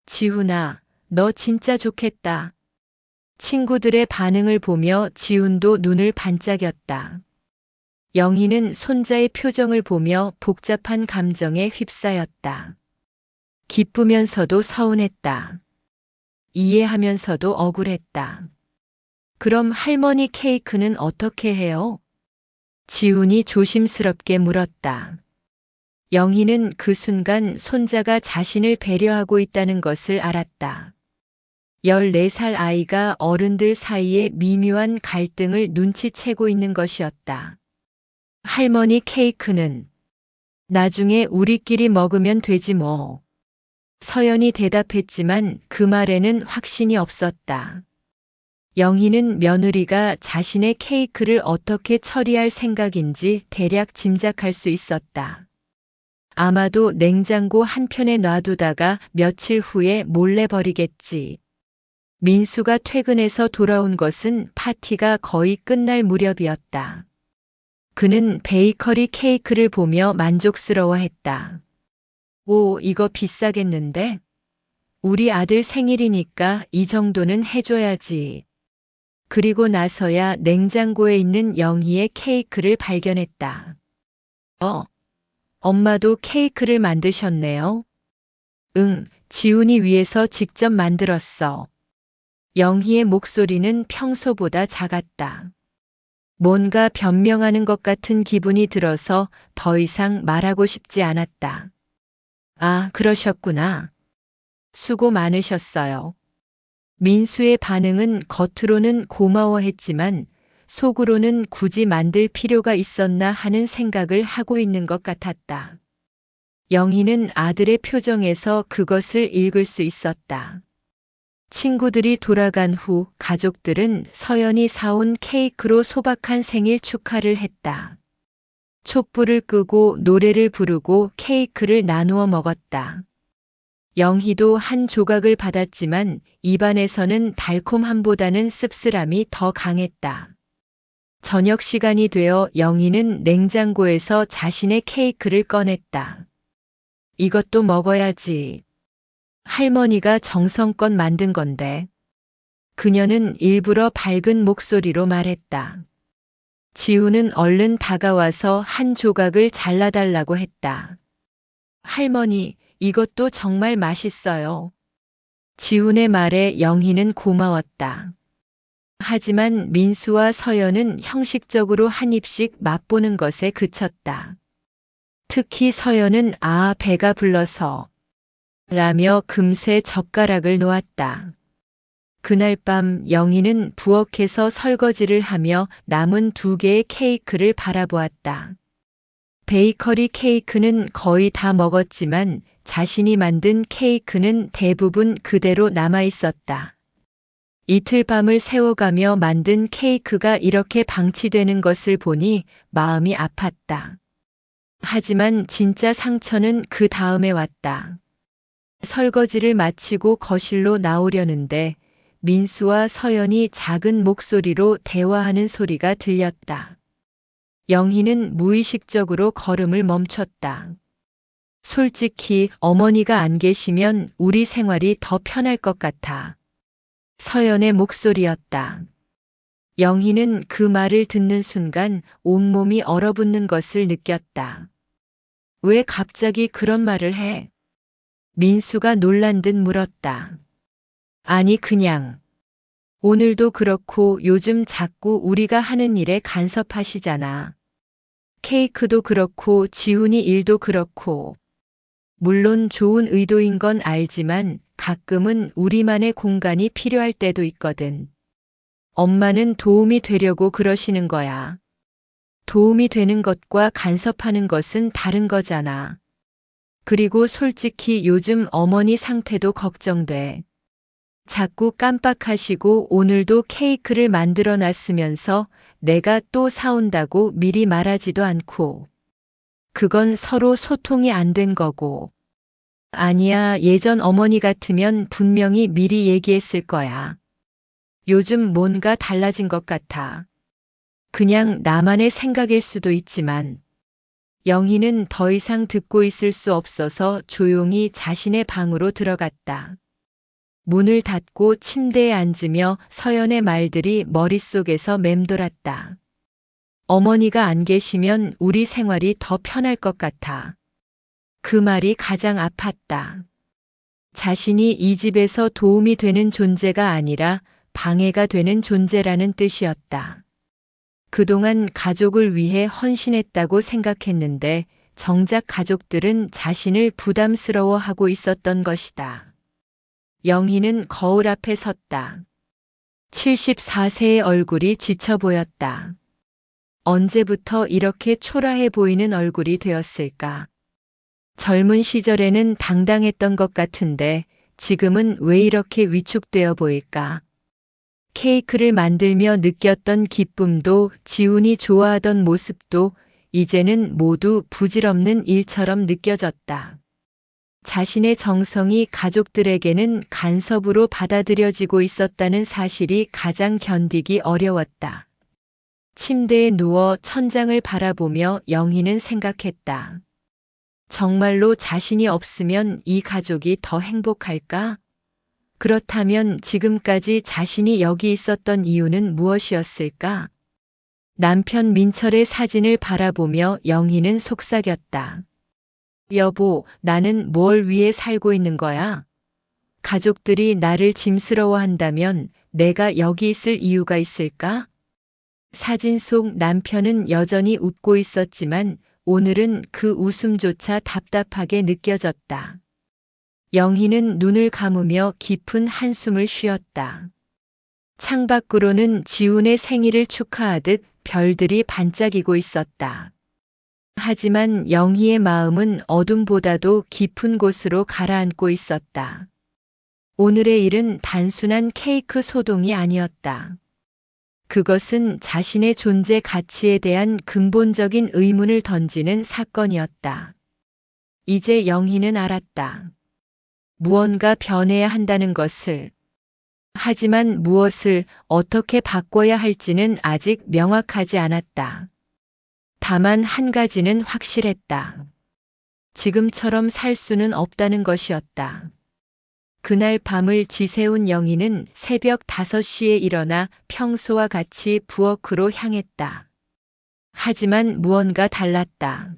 지훈아, 너 진짜 좋겠다. 친구들의 반응을 보며 지훈도 눈을 반짝였다. 영희는 손자의 표정을 보며 복잡한 감정에 휩싸였다. 기쁘면서도 서운했다. 이해하면서도 억울했다. 그럼 할머니 케이크는 어떻게 해요? 지훈이 조심스럽게 물었다. 영희는 그 순간 손자가 자신을 배려하고 있다는 것을 알았다. 14살 아이가 어른들 사이의 미묘한 갈등을 눈치채고 있는 것이었다. 할머니 케이크는 나중에 우리끼리 먹으면 되지 뭐. 서연이 대답했지만 그 말에는 확신이 없었다. 영희는 며느리가 자신의 케이크를 어떻게 처리할 생각인지 대략 짐작할 수 있었다. 아마도 냉장고 한편에 놔두다가 며칠 후에 몰래 버리겠지. 민수가 퇴근해서 돌아온 것은 파티가 거의 끝날 무렵이었다. 그는 베이커리 케이크를 보며 만족스러워했다. 오, 이거 비싸겠는데? 우리 아들 생일이니까 이 정도는 해줘야지. 그리고 나서야 냉장고에 있는 영희의 케이크를 발견했다. 엄마도 케이크를 만드셨네요. 응, 지훈이 위해서 직접 만들었어. 영희의 목소리는 평소보다 작았다. 뭔가 변명하는 것 같은 기분이 들어서 더 이상 말하고 싶지 않았다. 아, 그러셨구나. 수고 많으셨어요. 민수의 반응은 겉으로는 고마워했지만 속으로는 굳이 만들 필요가 있었나 하는 생각을 하고 있는 것 같았다. 영희는 아들의 표정에서 그것을 읽을 수 있었다. 친구들이 돌아간 후 가족들은 서연이 사온 케이크로 소박한 생일 축하를 했다. 촛불을 끄고 노래를 부르고 케이크를 나누어 먹었다. 영희도 한 조각을 받았지만 입안에서는 달콤함보다는 씁쓸함이 더 강했다. 저녁 시간이 되어 영희는 냉장고에서 자신의 케이크를 꺼냈다. 이것도 먹어야지. 할머니가 정성껏 만든 건데. 그녀는 일부러 밝은 목소리로 말했다. 지우는 얼른 다가와서 한 조각을 잘라달라고 했다. 할머니, 이것도 정말 맛있어요. 지훈의 말에 영희는 고마웠다. 하지만 민수와 서연은 형식적으로 한 입씩 맛보는 것에 그쳤다. 특히 서연은 배가 불러서 라며 금세 젓가락을 놓았다. 그날 밤 영희는 부엌에서 설거지를 하며 남은 2개의 케이크를 바라보았다. 베이커리 케이크는 거의 다 먹었지만 자신이 만든 케이크는 대부분 그대로 남아 있었다. 이틀 밤을 새워가며 만든 케이크가 이렇게 방치되는 것을 보니 마음이 아팠다. 하지만 진짜 상처는 그 다음에 왔다. 설거지를 마치고 거실로 나오려는데 민수와 서연이 작은 목소리로 대화하는 소리가 들렸다. 영희는 무의식적으로 걸음을 멈췄다. 솔직히 어머니가 안 계시면 우리 생활이 더 편할 것 같아. 서연의 목소리였다. 영희는 그 말을 듣는 순간 온몸이 얼어붙는 것을 느꼈다. 왜 갑자기 그런 말을 해? 민수가 놀란 듯 물었다. 아니 그냥. 오늘도 그렇고 요즘 자꾸 우리가 하는 일에 간섭하시잖아. 케이크도 그렇고 지훈이 일도 그렇고. 물론 좋은 의도인 건 알지만 가끔은 우리만의 공간이 필요할 때도 있거든. 엄마는 도움이 되려고 그러시는 거야. 도움이 되는 것과 간섭하는 것은 다른 거잖아. 그리고 솔직히 요즘 어머니 상태도 걱정돼. 자꾸 깜빡하시고 오늘도 케이크를 만들어 놨으면서 내가 또 사온다고 미리 말하지도 않고. 그건 서로 소통이 안 된 거고. 아니야, 예전 어머니 같으면 분명히 미리 얘기했을 거야. 요즘 뭔가 달라진 것 같아. 그냥 나만의 생각일 수도 있지만. 영희는 더 이상 듣고 있을 수 없어서 조용히 자신의 방으로 들어갔다. 문을 닫고 침대에 앉으며 서연의 말들이 머릿속에서 맴돌았다. 어머니가 안 계시면 우리 생활이 더 편할 것 같아. 그 말이 가장 아팠다. 자신이 이 집에서 도움이 되는 존재가 아니라 방해가 되는 존재라는 뜻이었다. 그동안 가족을 위해 헌신했다고 생각했는데 정작 가족들은 자신을 부담스러워하고 있었던 것이다. 영희는 거울 앞에 섰다. 74세의 얼굴이 지쳐 보였다. 언제부터 이렇게 초라해 보이는 얼굴이 되었을까? 젊은 시절에는 당당했던 것 같은데 지금은 왜 이렇게 위축되어 보일까? 케이크를 만들며 느꼈던 기쁨도 지훈이 좋아하던 모습도 이제는 모두 부질없는 일처럼 느껴졌다. 자신의 정성이 가족들에게는 간섭으로 받아들여지고 있었다는 사실이 가장 견디기 어려웠다. 침대에 누워 천장을 바라보며 영희는 생각했다. 정말로 자신이 없으면 이 가족이 더 행복할까? 그렇다면 지금까지 자신이 여기 있었던 이유는 무엇이었을까? 남편 민철의 사진을 바라보며 영희는 속삭였다. 여보, 나는 뭘 위해 살고 있는 거야? 가족들이 나를 짐스러워한다면 내가 여기 있을 이유가 있을까? 사진 속 남편은 여전히 웃고 있었지만 오늘은 그 웃음조차 답답하게 느껴졌다. 영희는 눈을 감으며 깊은 한숨을 쉬었다. 창밖으로는 지훈의 생일을 축하하듯 별들이 반짝이고 있었다. 하지만 영희의 마음은 어둠보다도 깊은 곳으로 가라앉고 있었다. 오늘의 일은 단순한 케이크 소동이 아니었다. 그것은 자신의 존재 가치에 대한 근본적인 의문을 던지는 사건이었다. 이제 영희는 알았다. 무언가 변해야 한다는 것을. 하지만 무엇을 어떻게 바꿔야 할지는 아직 명확하지 않았다. 다만 한 가지는 확실했다. 지금처럼 살 수는 없다는 것이었다. 그날 밤을 지새운 영희는 새벽 5시에 일어나 평소와 같이 부엌으로 향했다. 하지만 무언가 달랐다.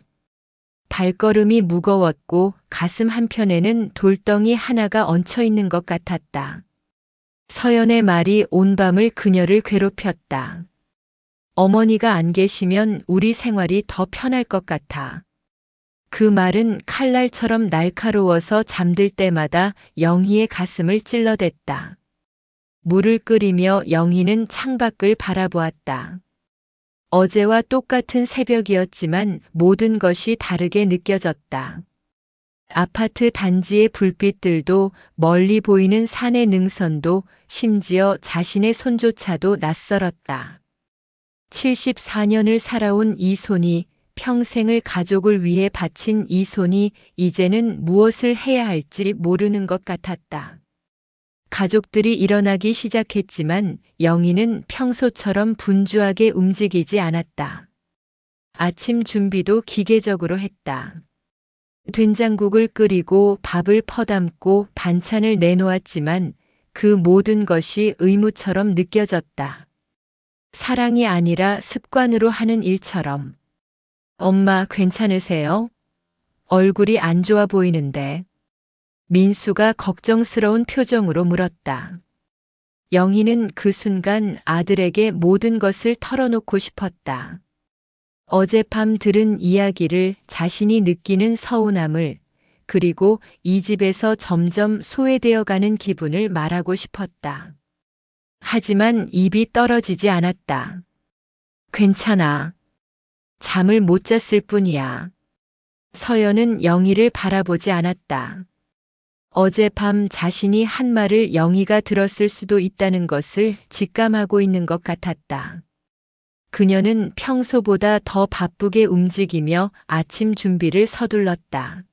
발걸음이 무거웠고 가슴 한편에는 돌덩이 하나가 얹혀 있는 것 같았다. 서연의 말이 온 밤을 그녀를 괴롭혔다. 어머니가 안 계시면 우리 생활이 더 편할 것 같아. 그 말은 칼날처럼 날카로워서 잠들 때마다 영희의 가슴을 찔러댔다. 물을 끓이며 영희는 창밖을 바라보았다. 어제와 똑같은 새벽이었지만 모든 것이 다르게 느껴졌다. 아파트 단지의 불빛들도 멀리 보이는 산의 능선도 심지어 자신의 손조차도 낯설었다. 74년을 살아온 이 손이, 평생을 가족을 위해 바친 이 손이 이제는 무엇을 해야 할지 모르는 것 같았다. 가족들이 일어나기 시작했지만 영희는 평소처럼 분주하게 움직이지 않았다. 아침 준비도 기계적으로 했다. 된장국을 끓이고 밥을 퍼담고 반찬을 내놓았지만 그 모든 것이 의무처럼 느껴졌다. 사랑이 아니라 습관으로 하는 일처럼. 엄마 괜찮으세요? 얼굴이 안 좋아 보이는데. 민수가 걱정스러운 표정으로 물었다. 영희는 그 순간 아들에게 모든 것을 털어놓고 싶었다. 어젯밤 들은 이야기를, 자신이 느끼는 서운함을, 그리고 이 집에서 점점 소외되어 가는 기분을 말하고 싶었다. 하지만 입이 떨어지지 않았다. 괜찮아. 잠을 못 잤을 뿐이야. 서연은 영희를 바라보지 않았다. 어젯밤 자신이 한 말을 영희가 들었을 수도 있다는 것을 직감하고 있는 것 같았다. 그녀는 평소보다 더 바쁘게 움직이며 아침 준비를 서둘렀다.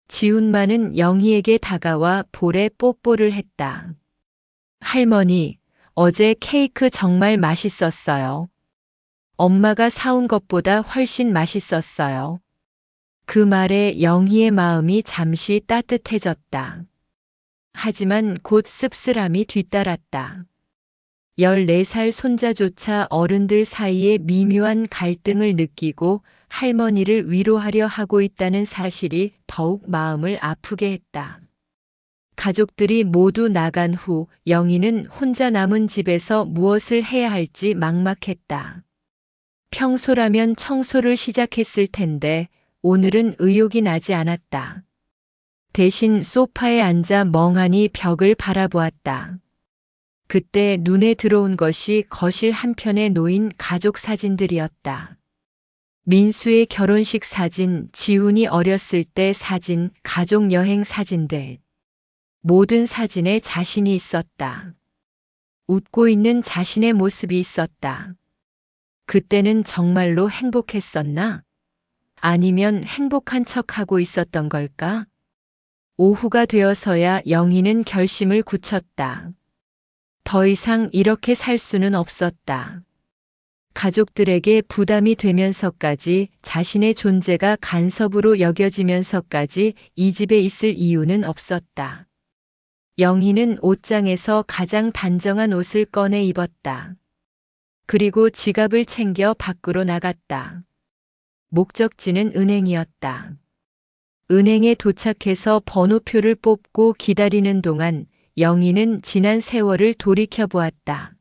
지훈만은 영희에게 다가와 볼에 뽀뽀를 했다. 할머니, 어제 케이크 정말 맛있었어요. 엄마가 사온 것보다 훨씬 맛있었어요. 그 말에 영희의 마음이 잠시 따뜻해졌다. 하지만 곧 씁쓸함이 뒤따랐다. 14살 손자조차 어른들 사이에 미묘한 갈등을 느끼고 할머니를 위로하려 하고 있다는 사실이 더욱 마음을 아프게 했다. 가족들이 모두 나간 후 영희는 혼자 남은 집에서 무엇을 해야 할지 막막했다. 평소라면 청소를 시작했을 텐데 오늘은 의욕이 나지 않았다. 대신 소파에 앉아 멍하니 벽을 바라보았다. 그때 눈에 들어온 것이 거실 한편에 놓인 가족 사진들이었다. 민수의 결혼식 사진, 지훈이 어렸을 때 사진, 가족 여행 사진들. 모든 사진에 자신이 있었다. 웃고 있는 자신의 모습이 있었다. 그때는 정말로 행복했었나? 아니면 행복한 척하고 있었던 걸까? 오후가 되어서야 영희는 결심을 굳혔다. 더 이상 이렇게 살 수는 없었다. 가족들에게 부담이 되면서까지, 자신의 존재가 간섭으로 여겨지면서까지 이 집에 있을 이유는 없었다. 영희는 옷장에서 가장 단정한 옷을 꺼내 입었다. 그리고 지갑을 챙겨 밖으로 나갔다. 목적지는 은행이었다. 은행에 도착해서 번호표를 뽑고 기다리는 동안 영희는 지난 세월을 돌이켜보았다.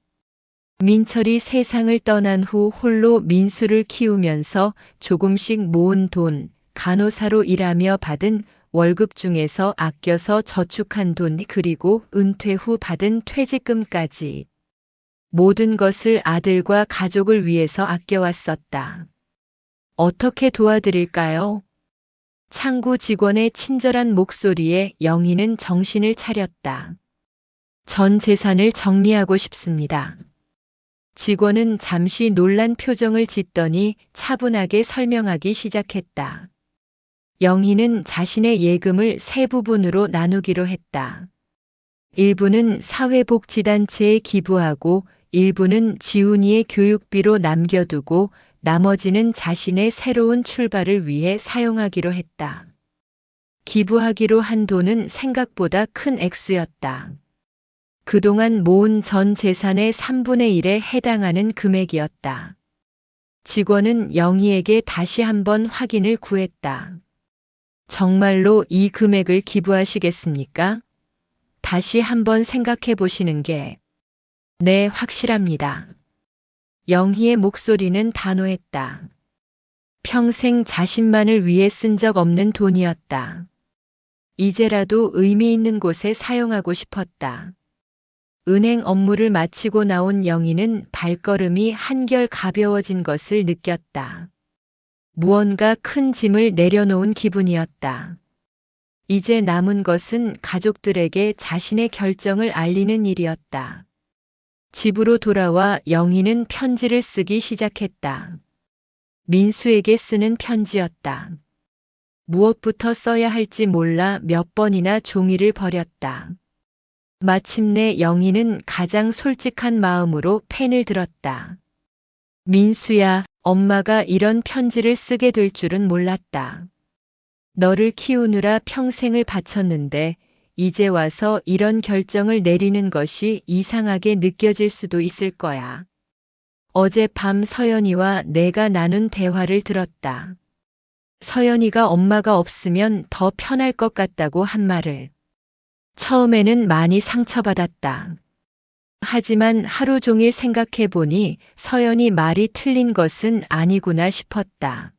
민철이 세상을 떠난 후 홀로 민수를 키우면서 조금씩 모은 돈, 간호사로 일하며 받은 월급 중에서 아껴서 저축한 돈, 그리고 은퇴 후 받은 퇴직금까지. 모든 것을 아들과 가족을 위해서 아껴왔었다. 어떻게 도와드릴까요? 창구 직원의 친절한 목소리에 영희는 정신을 차렸다. 전 재산을 정리하고 싶습니다. 직원은 잠시 놀란 표정을 짓더니 차분하게 설명하기 시작했다. 영희는 자신의 예금을 세 부분으로 나누기로 했다. 일부는 사회복지단체에 기부하고 일부는 지훈이의 교육비로 남겨두고 나머지는 자신의 새로운 출발을 위해 사용하기로 했다. 기부하기로 한 돈은 생각보다 큰 액수였다. 그동안 모은 전 재산의 3분의 1에 해당하는 금액이었다. 직원은 영희에게 다시 한번 확인을 구했다. 정말로 이 금액을 기부하시겠습니까? 다시 한번 생각해 보시는 게, 네, 확실합니다. 영희의 목소리는 단호했다. 평생 자신만을 위해 쓴 적 없는 돈이었다. 이제라도 의미 있는 곳에 사용하고 싶었다. 은행 업무를 마치고 나온 영희는 발걸음이 한결 가벼워진 것을 느꼈다. 무언가 큰 짐을 내려놓은 기분이었다. 이제 남은 것은 가족들에게 자신의 결정을 알리는 일이었다. 집으로 돌아와 영희는 편지를 쓰기 시작했다. 민수에게 쓰는 편지였다. 무엇부터 써야 할지 몰라 몇 번이나 종이를 버렸다. 마침내 영희는 가장 솔직한 마음으로 펜을 들었다. 민수야, 엄마가 이런 편지를 쓰게 될 줄은 몰랐다. 너를 키우느라 평생을 바쳤는데 이제 와서 이런 결정을 내리는 것이 이상하게 느껴질 수도 있을 거야. 어젯밤 서연이와 내가 나눈 대화를 들었다. 서연이가 엄마가 없으면 더 편할 것 같다고 한 말을. 처음에는 많이 상처받았다. 하지만 하루 종일 생각해 보니 서연이 말이 틀린 것은 아니구나 싶었다.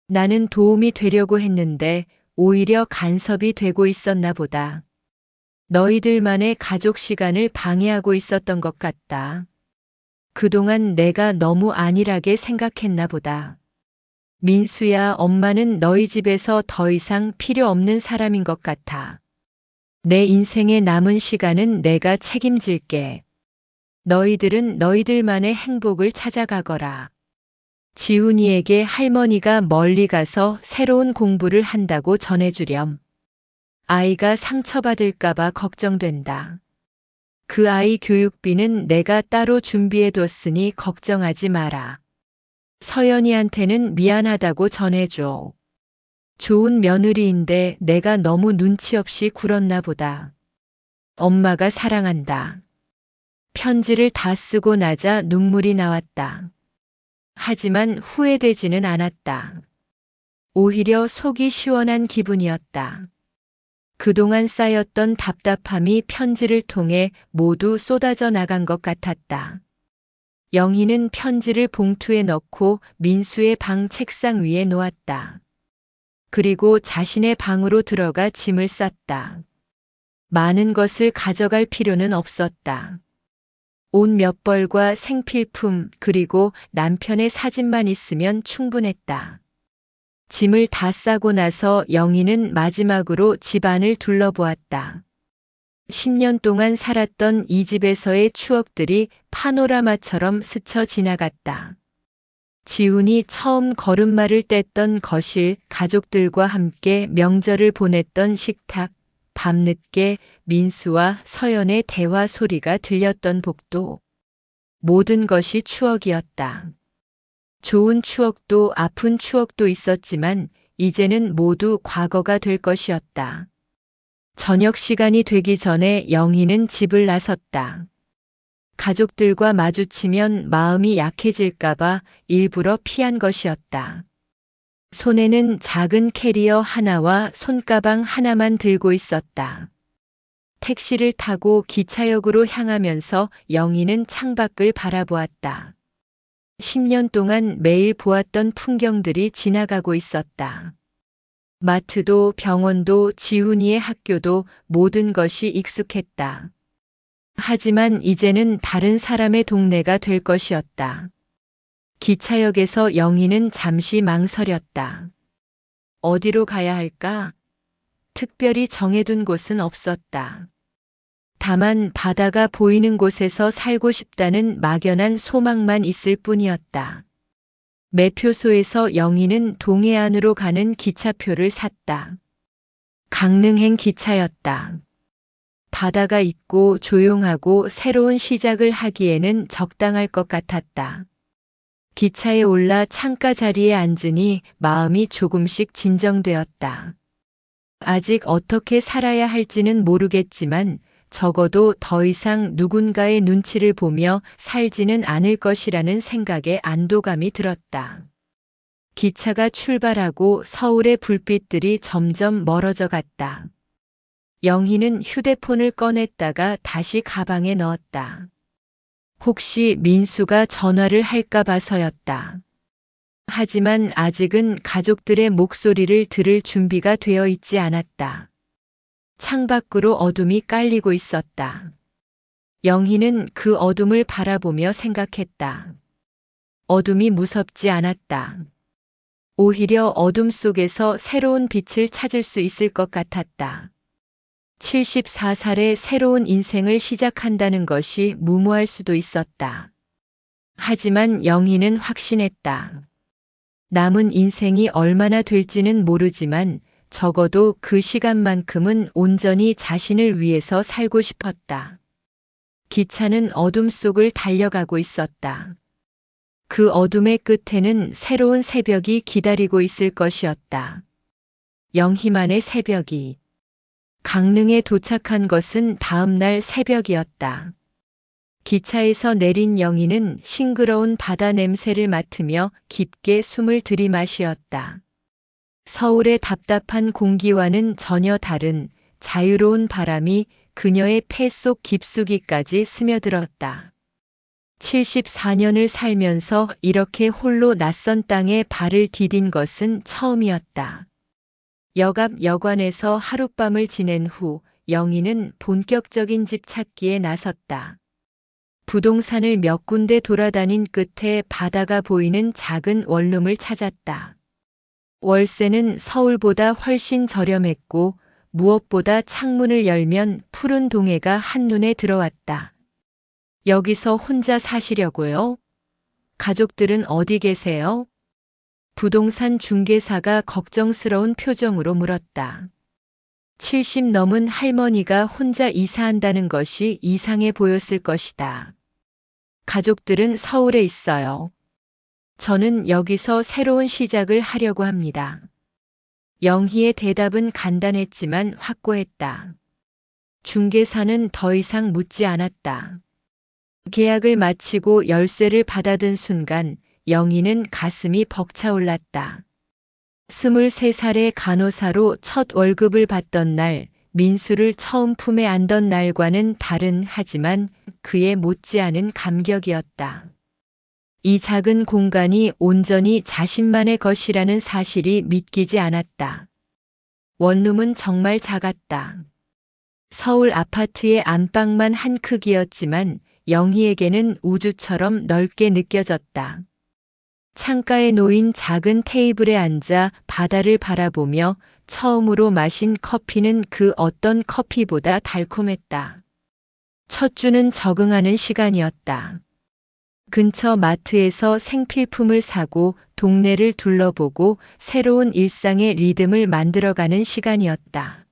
나는 도움이 되려고 했는데 오히려 간섭이 되고 있었나 보다. 너희들만의 가족 시간을 방해하고 있었던 것 같다. 그동안 내가 너무 안일하게 생각했나 보다. 민수야, 엄마는 너희 집에서 더 이상 필요 없는 사람인 것 같아. 내 인생의 남은 시간은 내가 책임질게. 너희들은 너희들만의 행복을 찾아가거라. 지훈이에게 할머니가 멀리 가서 새로운 공부를 한다고 전해주렴. 아이가 상처받을까봐 걱정된다. 그 아이 교육비는 내가 따로 준비해뒀으니 걱정하지 마라. 서연이한테는 미안하다고 전해줘. 좋은 며느리인데 내가 너무 눈치 없이 굴었나 보다. 엄마가 사랑한다. 편지를 다 쓰고 나자 눈물이 나왔다. 하지만 후회되지는 않았다. 오히려 속이 시원한 기분이었다. 그동안 쌓였던 답답함이 편지를 통해 모두 쏟아져 나간 것 같았다. 영희는 편지를 봉투에 넣고 민수의 방 책상 위에 놓았다. 그리고 자신의 방으로 들어가 짐을 쌌다. 많은 것을 가져갈 필요는 없었다. 옷 몇 벌과 생필품 그리고 남편의 사진만 있으면 충분했다. 짐을 다 싸고 나서 영희는 마지막으로 집안을 둘러보았다. 10년 동안 살았던 이 집에서의 추억들이 파노라마처럼 스쳐 지나갔다. 지훈이 처음 걸음마를 뗐던 거실, 가족들과 함께 명절을 보냈던 식탁, 밤늦게 민수와 서연의 대화 소리가 들렸던 복도. 모든 것이 추억이었다. 좋은 추억도 아픈 추억도 있었지만 이제는 모두 과거가 될 것이었다. 저녁 시간이 되기 전에 영희는 집을 나섰다. 가족들과 마주치면 마음이 약해질까봐 일부러 피한 것이었다. 손에는 작은 캐리어 하나와 손가방 하나만 들고 있었다. 택시를 타고 기차역으로 향하면서 영희는 창밖을 바라보았다. 10년 동안 매일 보았던 풍경들이 지나가고 있었다. 마트도 병원도 지훈이의 학교도 모든 것이 익숙했다. 하지만 이제는 다른 사람의 동네가 될 것이었다. 기차역에서 영희는 잠시 망설였다. 어디로 가야 할까? 특별히 정해둔 곳은 없었다. 다만 바다가 보이는 곳에서 살고 싶다는 막연한 소망만 있을 뿐이었다. 매표소에서 영희는 동해안으로 가는 기차표를 샀다. 강릉행 기차였다. 바다가 있고 조용하고 새로운 시작을 하기에는 적당할 것 같았다. 기차에 올라 창가 자리에 앉으니 마음이 조금씩 진정되었다. 아직 어떻게 살아야 할지는 모르겠지만 적어도 더 이상 누군가의 눈치를 보며 살지는 않을 것이라는 생각에 안도감이 들었다. 기차가 출발하고 서울의 불빛들이 점점 멀어져 갔다. 영희는 휴대폰을 꺼냈다가 다시 가방에 넣었다. 혹시 민수가 전화를 할까 봐서였다. 하지만 아직은 가족들의 목소리를 들을 준비가 되어 있지 않았다. 창밖으로 어둠이 깔리고 있었다. 영희는 그 어둠을 바라보며 생각했다. 어둠이 무섭지 않았다. 오히려 어둠 속에서 새로운 빛을 찾을 수 있을 것 같았다. 74살의 새로운 인생을 시작한다는 것이 무모할 수도 있었다. 하지만 영희는 확신했다. 남은 인생이 얼마나 될지는 모르지만 적어도 그 시간만큼은 온전히 자신을 위해서 살고 싶었다. 기차는 어둠 속을 달려가고 있었다. 그 어둠의 끝에는 새로운 새벽이 기다리고 있을 것이었다. 영희만의 새벽이. 강릉에 도착한 것은 다음 날 새벽이었다. 기차에서 내린 영희는 싱그러운 바다 냄새를 맡으며 깊게 숨을 들이마시었다. 서울의 답답한 공기와는 전혀 다른 자유로운 바람이 그녀의 폐 속 깊숙이까지 스며들었다. 74년을 살면서 이렇게 홀로 낯선 땅에 발을 디딘 것은 처음이었다. 역 앞 여관에서 하룻밤을 지낸 후 영희는 본격적인 집 찾기에 나섰다. 부동산을 몇 군데 돌아다닌 끝에 바다가 보이는 작은 원룸을 찾았다. 월세는 서울보다 훨씬 저렴했고 무엇보다 창문을 열면 푸른 동해가 한눈에 들어왔다. 여기서 혼자 사시려고요? 가족들은 어디 계세요? 부동산 중개사가 걱정스러운 표정으로 물었다. 70 넘은 할머니가 혼자 이사한다는 것이 이상해 보였을 것이다. 가족들은 서울에 있어요. 저는 여기서 새로운 시작을 하려고 합니다. 영희의 대답은 간단했지만 확고했다. 중개사는 더 이상 묻지 않았다. 계약을 마치고 열쇠를 받아든 순간 영희는 가슴이 벅차올랐다. 23살의 간호사로 첫 월급을 받던 날, 민수를 처음 품에 안던 날과는 다른 하지만 그에 못지않은 감격이었다. 이 작은 공간이 온전히 자신만의 것이라는 사실이 믿기지 않았다. 원룸은 정말 작았다. 서울 아파트의 안방만 한 크기였지만 영희에게는 우주처럼 넓게 느껴졌다. 창가에 놓인 작은 테이블에 앉아 바다를 바라보며 처음으로 마신 커피는 그 어떤 커피보다 달콤했다. 첫 주는 적응하는 시간이었다. 근처 마트에서 생필품을 사고 동네를 둘러보고 새로운 일상의 리듬을 만들어가는 시간이었다.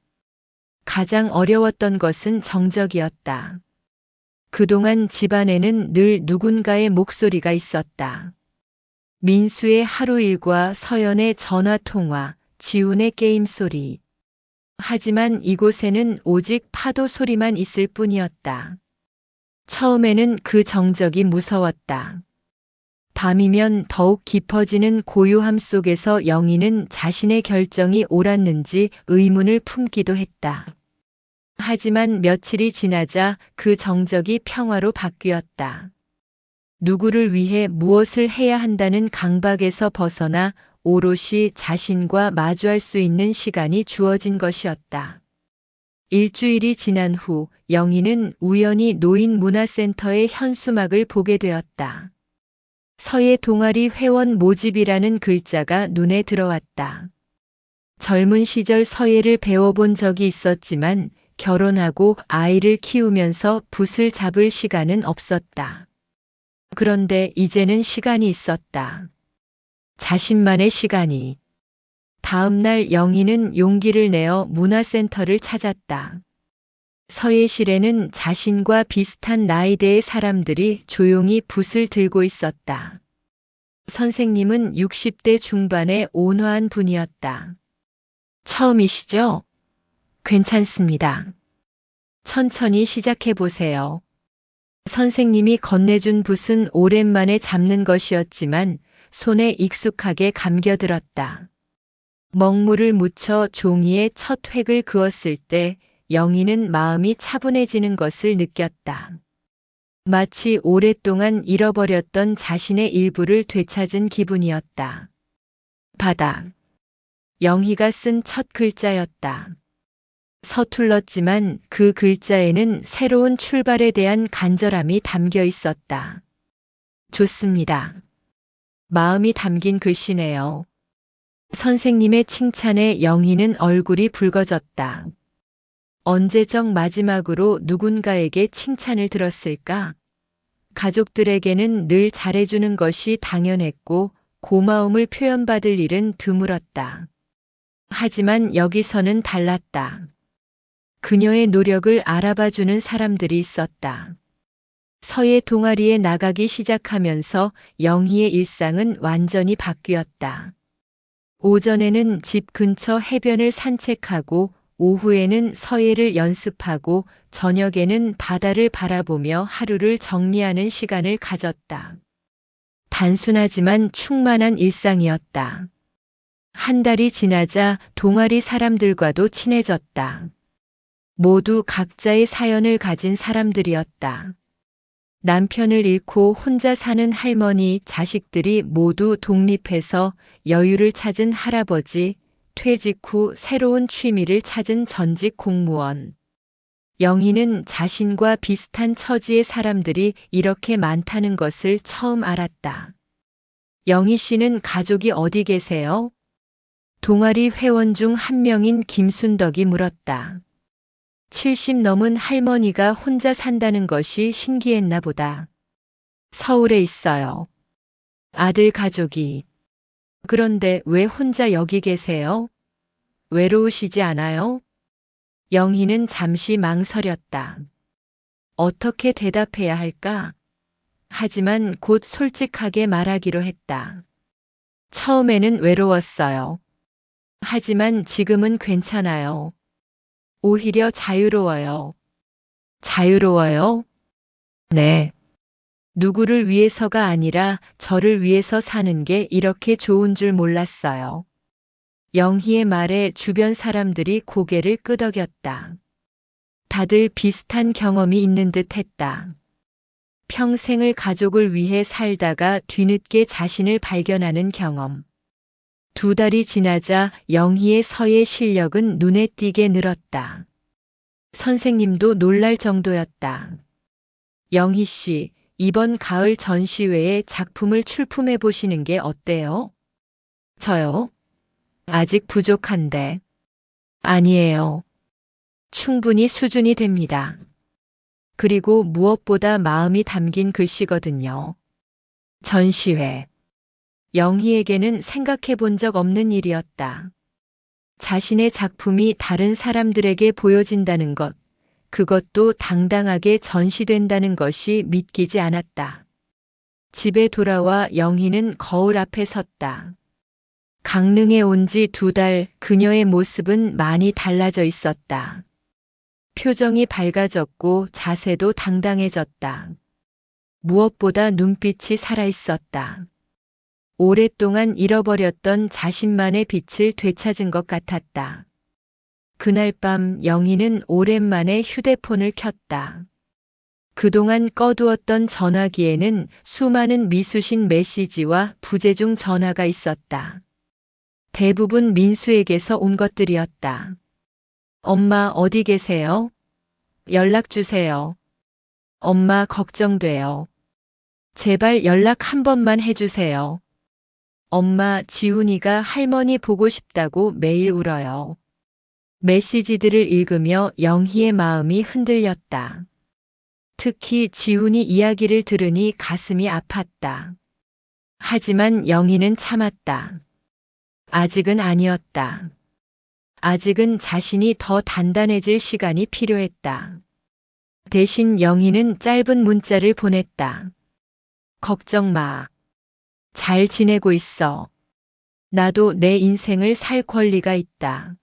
가장 어려웠던 것은 정적이었다. 그동안 집안에는 늘 누군가의 목소리가 있었다. 민수의 하루 일과 서연의 전화 통화, 지훈의 게임 소리. 하지만 이곳에는 오직 파도 소리만 있을 뿐이었다. 처음에는 그 정적이 무서웠다. 밤이면 더욱 깊어지는 고요함 속에서 영희는 자신의 결정이 옳았는지 의문을 품기도 했다. 하지만 며칠이 지나자 그 정적이 평화로 바뀌었다. 누구를 위해 무엇을 해야 한다는 강박에서 벗어나 오롯이 자신과 마주할 수 있는 시간이 주어진 것이었다. 일주일이 지난 후 영희는 우연히 노인문화센터의 현수막을 보게 되었다. 서예 동아리 회원 모집이라는 글자가 눈에 들어왔다. 젊은 시절 서예를 배워본 적이 있었지만 결혼하고 아이를 키우면서 붓을 잡을 시간은 없었다. 그런데 이제는 시간이 있었다. 자신만의 시간이. 다음 날 영희는 용기를 내어 문화센터를 찾았다. 서예실에는 자신과 비슷한 나이대의 사람들이 조용히 붓을 들고 있었다. 선생님은 60대 중반의 온화한 분이었다. 처음이시죠? 괜찮습니다. 천천히 시작해 보세요. 선생님이 건네준 붓은 오랜만에 잡는 것이었지만 손에 익숙하게 감겨들었다. 먹물을 묻혀 종이에 첫 획을 그었을 때 영희는 마음이 차분해지는 것을 느꼈다. 마치 오랫동안 잃어버렸던 자신의 일부를 되찾은 기분이었다. 바다. 영희가 쓴 첫 글자였다. 서툴렀지만 그 글자에는 새로운 출발에 대한 간절함이 담겨 있었다. 좋습니다. 마음이 담긴 글씨네요. 선생님의 칭찬에 영희는 얼굴이 붉어졌다. 언제적 마지막으로 누군가에게 칭찬을 들었을까? 가족들에게는 늘 잘해주는 것이 당연했고 고마움을 표현받을 일은 드물었다. 하지만 여기서는 달랐다. 그녀의 노력을 알아봐주는 사람들이 있었다. 서예 동아리에 나가기 시작하면서 영희의 일상은 완전히 바뀌었다. 오전에는 집 근처 해변을 산책하고 오후에는 서예를 연습하고 저녁에는 바다를 바라보며 하루를 정리하는 시간을 가졌다. 단순하지만 충만한 일상이었다. 한 달이 지나자 동아리 사람들과도 친해졌다. 모두 각자의 사연을 가진 사람들이었다. 남편을 잃고 혼자 사는 할머니, 자식들이 모두 독립해서 여유를 찾은 할아버지, 퇴직 후 새로운 취미를 찾은 전직 공무원. 영희는 자신과 비슷한 처지의 사람들이 이렇게 많다는 것을 처음 알았다. 영희 씨는 가족이 어디 계세요? 동아리 회원 중 한 명인 김순덕이 물었다. 70 넘은 할머니가 혼자 산다는 것이 신기했나 보다. 서울에 있어요. 아들 가족이. 그런데 왜 혼자 여기 계세요? 외로우시지 않아요? 영희는 잠시 망설였다. 어떻게 대답해야 할까? 하지만 곧 솔직하게 말하기로 했다. 처음에는 외로웠어요. 하지만 지금은 괜찮아요. 오히려 자유로워요. 자유로워요? 네. 누구를 위해서가 아니라 저를 위해서 사는 게 이렇게 좋은 줄 몰랐어요. 영희의 말에 주변 사람들이 고개를 끄덕였다. 다들 비슷한 경험이 있는 듯 했다. 평생을 가족을 위해 살다가 뒤늦게 자신을 발견하는 경험. 2달이 지나자 영희의 서예 실력은 눈에 띄게 늘었다. 선생님도 놀랄 정도였다. 영희 씨, 이번 가을 전시회에 작품을 출품해 보시는 게 어때요? 저요? 아직 부족한데. 아니에요. 충분히 수준이 됩니다. 그리고 무엇보다 마음이 담긴 글씨거든요. 전시회. 영희에게는 생각해 본 적 없는 일이었다. 자신의 작품이 다른 사람들에게 보여진다는 것, 그것도 당당하게 전시된다는 것이 믿기지 않았다. 집에 돌아와 영희는 거울 앞에 섰다. 강릉에 온 지 2달, 그녀의 모습은 많이 달라져 있었다. 표정이 밝아졌고 자세도 당당해졌다. 무엇보다 눈빛이 살아있었다. 오랫동안 잃어버렸던 자신만의 빛을 되찾은 것 같았다. 그날 밤 영희는 오랜만에 휴대폰을 켰다. 그동안 꺼두었던 전화기에는 수많은 미수신 메시지와 부재중 전화가 있었다. 대부분 민수에게서 온 것들이었다. 엄마 어디 계세요? 연락 주세요. 엄마 걱정돼요. 제발 연락 한 번만 해주세요. 엄마, 지훈이가 할머니 보고 싶다고 매일 울어요. 메시지들을 읽으며 영희의 마음이 흔들렸다. 특히 지훈이 이야기를 들으니 가슴이 아팠다. 하지만 영희는 참았다. 아직은 아니었다. 아직은 자신이 더 단단해질 시간이 필요했다. 대신 영희는 짧은 문자를 보냈다. 걱정 마. 잘 지내고 있어. 나도 내 인생을 살 권리가 있다.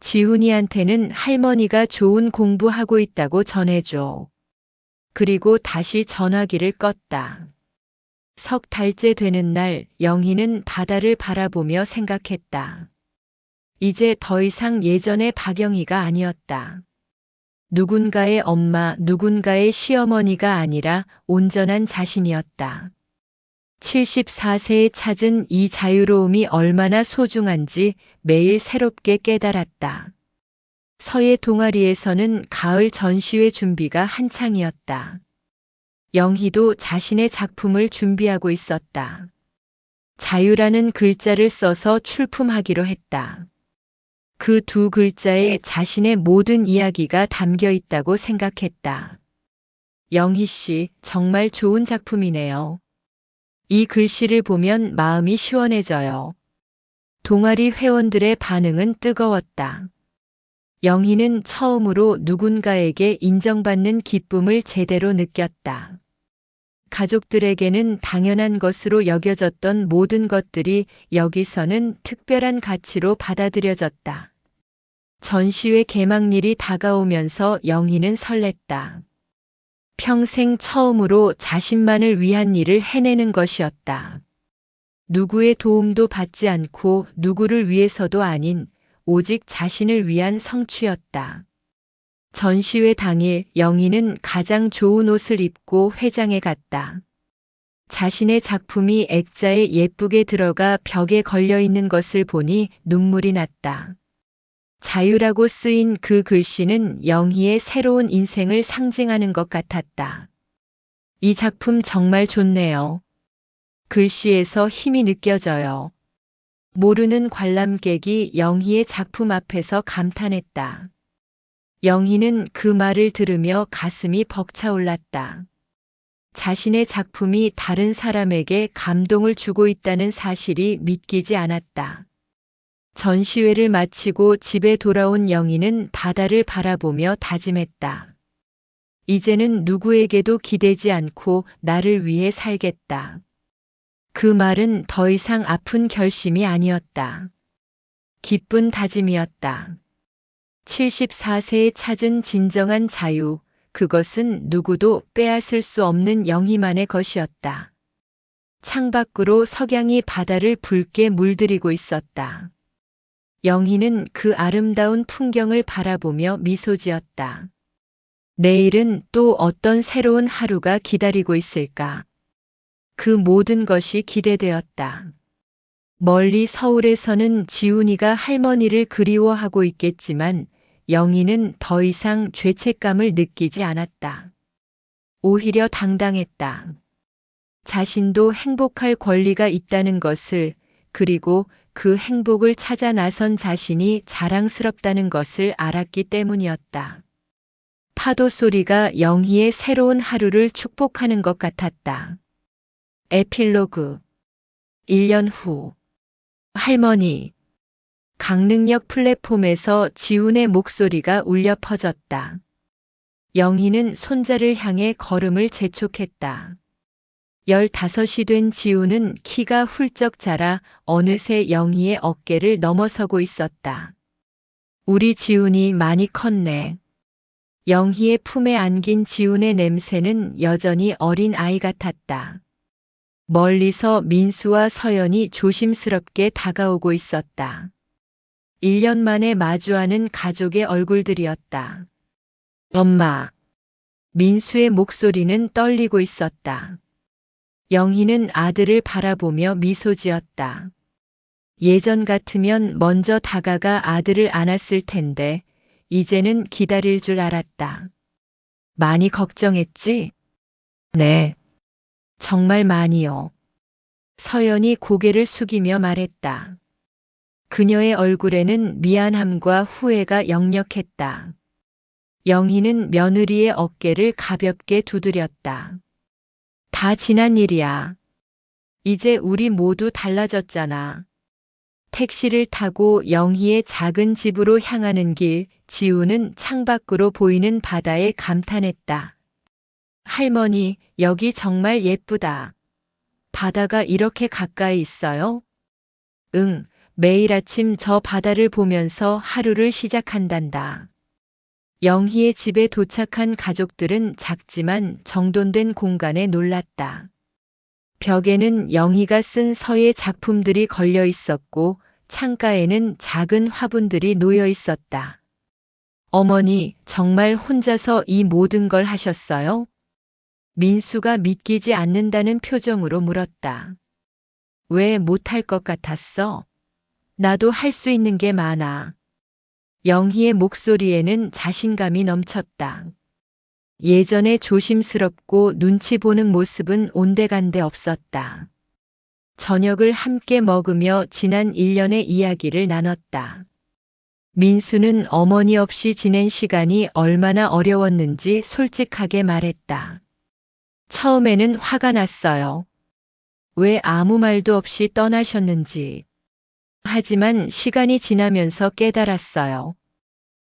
지훈이한테는 할머니가 좋은 공부하고 있다고 전해줘. 그리고 다시 전화기를 껐다. 석 달째 되는 날 영희는 바다를 바라보며 생각했다. 이제 더 이상 예전의 박영희가 아니었다. 누군가의 엄마, 누군가의 시어머니가 아니라 온전한 자신이었다. 74세에 찾은 이 자유로움이 얼마나 소중한지 매일 새롭게 깨달았다. 서예 동아리에서는 가을 전시회 준비가 한창이었다. 영희도 자신의 작품을 준비하고 있었다. 자유라는 글자를 써서 출품하기로 했다. 그 두 글자에 자신의 모든 이야기가 담겨 있다고 생각했다. 영희 씨, 정말 좋은 작품이네요. 이 글씨를 보면 마음이 시원해져요. 동아리 회원들의 반응은 뜨거웠다. 영희는 처음으로 누군가에게 인정받는 기쁨을 제대로 느꼈다. 가족들에게는 당연한 것으로 여겨졌던 모든 것들이 여기서는 특별한 가치로 받아들여졌다. 전시회 개막일이 다가오면서 영희는 설렜다. 평생 처음으로 자신만을 위한 일을 해내는 것이었다. 누구의 도움도 받지 않고 누구를 위해서도 아닌 오직 자신을 위한 성취였다. 전시회 당일 영희는 가장 좋은 옷을 입고 회장에 갔다. 자신의 작품이 액자에 예쁘게 들어가 벽에 걸려 있는 것을 보니 눈물이 났다. 자유라고 쓰인 그 글씨는 영희의 새로운 인생을 상징하는 것 같았다. 이 작품 정말 좋네요. 글씨에서 힘이 느껴져요. 모르는 관람객이 영희의 작품 앞에서 감탄했다. 영희는 그 말을 들으며 가슴이 벅차올랐다. 자신의 작품이 다른 사람에게 감동을 주고 있다는 사실이 믿기지 않았다. 전시회를 마치고 집에 돌아온 영희는 바다를 바라보며 다짐했다. 이제는 누구에게도 기대지 않고 나를 위해 살겠다. 그 말은 더 이상 아픈 결심이 아니었다. 기쁜 다짐이었다. 74세에 찾은 진정한 자유, 그것은 누구도 빼앗을 수 없는 영희만의 것이었다. 창밖으로 석양이 바다를 붉게 물들이고 있었다. 영희는 그 아름다운 풍경을 바라보며 미소 지었다. 내일은 또 어떤 새로운 하루가 기다리고 있을까? 그 모든 것이 기대되었다. 멀리 서울에서는 지훈이가 할머니를 그리워하고 있겠지만 영희는 더 이상 죄책감을 느끼지 않았다. 오히려 당당했다. 자신도 행복할 권리가 있다는 것을, 그리고 그 행복을 찾아 나선 자신이 자랑스럽다는 것을 알았기 때문이었다. 파도 소리가 영희의 새로운 하루를 축복하는 것 같았다. 에필로그 1년 후 할머니. 강릉역 플랫폼에서 지훈의 목소리가 울려 퍼졌다. 영희는 손자를 향해 걸음을 재촉했다. 15이 된 지훈은 키가 훌쩍 자라 어느새 영희의 어깨를 넘어서고 있었다. 우리 지훈이 많이 컸네. 영희의 품에 안긴 지훈의 냄새는 여전히 어린 아이 같았다. 멀리서 민수와 서연이 조심스럽게 다가오고 있었다. 1년 만에 마주하는 가족의 얼굴들이었다. 엄마. 민수의 목소리는 떨리고 있었다. 영희는 아들을 바라보며 미소 지었다. 예전 같으면 먼저 다가가 아들을 안았을 텐데 이제는 기다릴 줄 알았다. 많이 걱정했지? 네. 정말 많이요. 서연이 고개를 숙이며 말했다. 그녀의 얼굴에는 미안함과 후회가 역력했다. 영희는 며느리의 어깨를 가볍게 두드렸다. 다 지난 일이야. 이제 우리 모두 달라졌잖아. 택시를 타고 영희의 작은 집으로 향하는 길, 지우는 창밖으로 보이는 바다에 감탄했다. 할머니, 여기 정말 예쁘다. 바다가 이렇게 가까이 있어요? 응, 매일 아침 저 바다를 보면서 하루를 시작한단다. 영희의 집에 도착한 가족들은 작지만 정돈된 공간에 놀랐다. 벽에는 영희가 쓴 서예 작품들이 걸려 있었고 창가에는 작은 화분들이 놓여 있었다. 어머니, 정말 혼자서 이 모든 걸 하셨어요? 민수가 믿기지 않는다는 표정으로 물었다. 왜 못할 것 같았어? 나도 할 수 있는 게 많아. 영희의 목소리에는 자신감이 넘쳤다. 예전에 조심스럽고 눈치 보는 모습은 온데간데 없었다. 저녁을 함께 먹으며 지난 1년의 이야기를 나눴다. 민수는 어머니 없이 지낸 시간이 얼마나 어려웠는지 솔직하게 말했다. 처음에는 화가 났어요. 왜 아무 말도 없이 떠나셨는지. 하지만 시간이 지나면서 깨달았어요.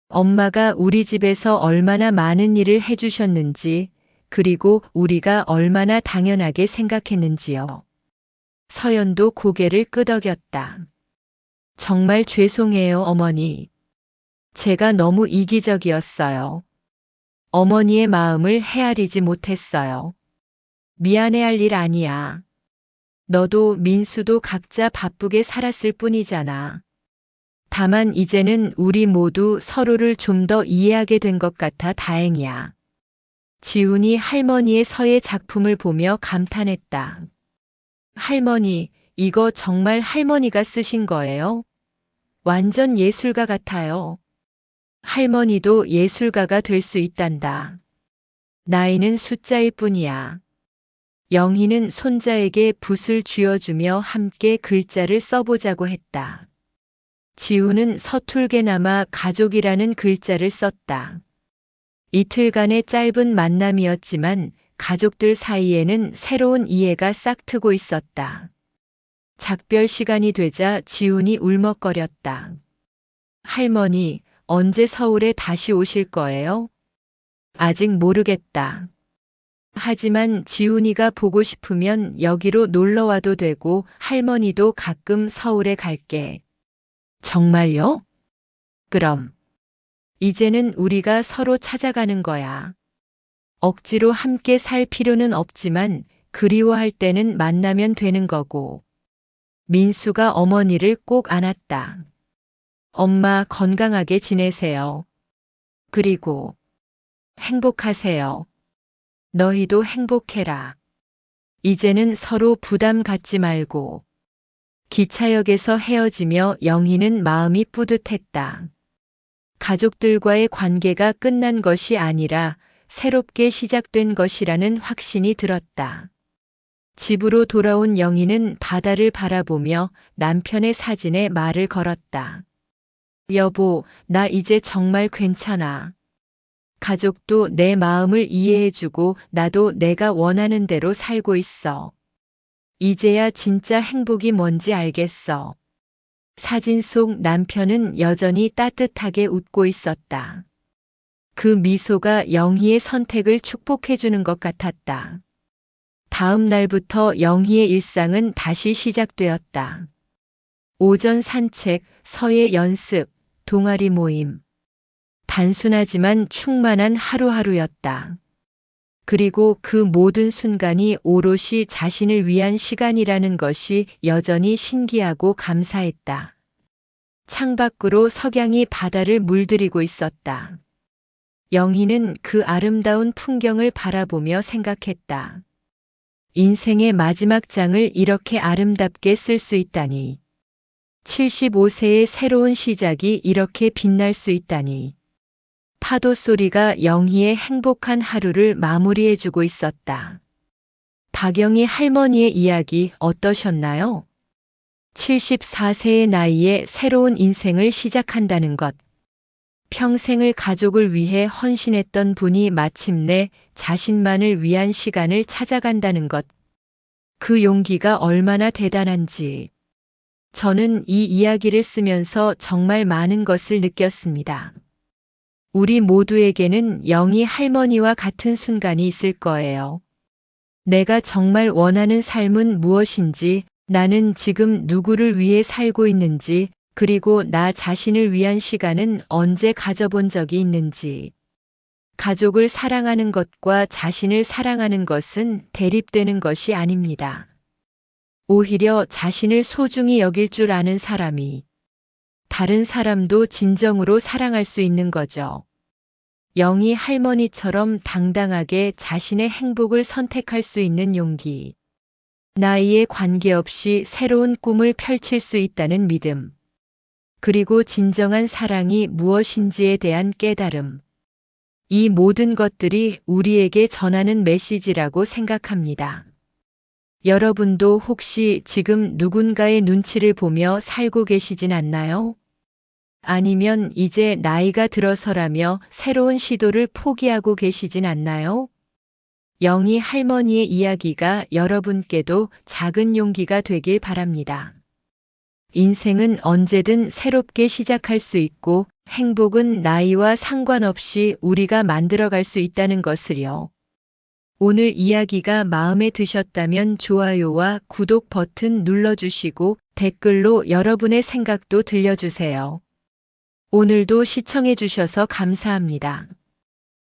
엄마가 우리 집에서 얼마나 많은 일을 해주셨는지, 그리고 우리가 얼마나 당연하게 생각했는지요. 서연도 고개를 끄덕였다. 정말 죄송해요, 어머니. 제가 너무 이기적이었어요. 어머니의 마음을 헤아리지 못했어요. 미안해할 일 아니야. 너도 민수도 각자 바쁘게 살았을 뿐이잖아. 다만 이제는 우리 모두 서로를 좀 더 이해하게 된 것 같아 다행이야. 지훈이 할머니의 서예 작품을 보며 감탄했다. 할머니, 이거 정말 할머니가 쓰신 거예요? 완전 예술가 같아요. 할머니도 예술가가 될 수 있단다. 나이는 숫자일 뿐이야. 영희는 손자에게 붓을 쥐어주며 함께 글자를 써보자고 했다. 지우는 서툴게나마 가족이라는 글자를 썼다. 이틀간의 짧은 만남이었지만 가족들 사이에는 새로운 이해가 싹트고 있었다. 작별 시간이 되자 지훈이 울먹거렸다. 할머니, 언제 서울에 다시 오실 거예요? 아직 모르겠다. 하지만 지훈이가 보고 싶으면 여기로 놀러 와도 되고 할머니도 가끔 서울에 갈게. 정말요? 그럼. 이제는 우리가 서로 찾아가는 거야. 억지로 함께 살 필요는 없지만 그리워할 때는 만나면 되는 거고. 민수가 어머니를 꼭 안았다. 엄마 건강하게 지내세요. 그리고 행복하세요. 너희도 행복해라. 이제는 서로 부담 갖지 말고. 기차역에서 헤어지며 영희는 마음이 뿌듯했다. 가족들과의 관계가 끝난 것이 아니라 새롭게 시작된 것이라는 확신이 들었다. 집으로 돌아온 영희는 바다를 바라보며 남편의 사진에 말을 걸었다. 여보, 나 이제 정말 괜찮아. 가족도 내 마음을 이해해주고 나도 내가 원하는 대로 살고 있어. 이제야 진짜 행복이 뭔지 알겠어. 사진 속 남편은 여전히 따뜻하게 웃고 있었다. 그 미소가 영희의 선택을 축복해주는 것 같았다. 다음 날부터 영희의 일상은 다시 시작되었다. 오전 산책, 서예 연습, 동아리 모임. 단순하지만 충만한 하루하루였다. 그리고 그 모든 순간이 오롯이 자신을 위한 시간이라는 것이 여전히 신기하고 감사했다. 창밖으로 석양이 바다를 물들이고 있었다. 영희는 그 아름다운 풍경을 바라보며 생각했다. 인생의 마지막 장을 이렇게 아름답게 쓸 수 있다니. 75세의 새로운 시작이 이렇게 빛날 수 있다니. 파도 소리가 영희의 행복한 하루를 마무리해주고 있었다. 박영희 할머니의 이야기 어떠셨나요? 74세의 나이에 새로운 인생을 시작한다는 것. 평생을 가족을 위해 헌신했던 분이 마침내 자신만을 위한 시간을 찾아간다는 것. 그 용기가 얼마나 대단한지. 저는 이 이야기를 쓰면서 정말 많은 것을 느꼈습니다. 우리 모두에게는 영희 할머니와 같은 순간이 있을 거예요. 내가 정말 원하는 삶은 무엇인지, 나는 지금 누구를 위해 살고 있는지, 그리고 나 자신을 위한 시간은 언제 가져본 적이 있는지. 가족을 사랑하는 것과 자신을 사랑하는 것은 대립되는 것이 아닙니다. 오히려 자신을 소중히 여길 줄 아는 사람이 다른 사람도 진정으로 사랑할 수 있는 거죠. 영희 할머니처럼 당당하게 자신의 행복을 선택할 수 있는 용기. 나이에 관계없이 새로운 꿈을 펼칠 수 있다는 믿음. 그리고 진정한 사랑이 무엇인지에 대한 깨달음. 이 모든 것들이 우리에게 전하는 메시지라고 생각합니다. 여러분도 혹시 지금 누군가의 눈치를 보며 살고 계시진 않나요? 아니면 이제 나이가 들어서라며 새로운 시도를 포기하고 계시진 않나요? 영희 할머니의 이야기가 여러분께도 작은 용기가 되길 바랍니다. 인생은 언제든 새롭게 시작할 수 있고 행복은 나이와 상관없이 우리가 만들어갈 수 있다는 것을요. 오늘 이야기가 마음에 드셨다면 좋아요와 구독 버튼 눌러주시고 댓글로 여러분의 생각도 들려주세요. 오늘도 시청해주셔서 감사합니다.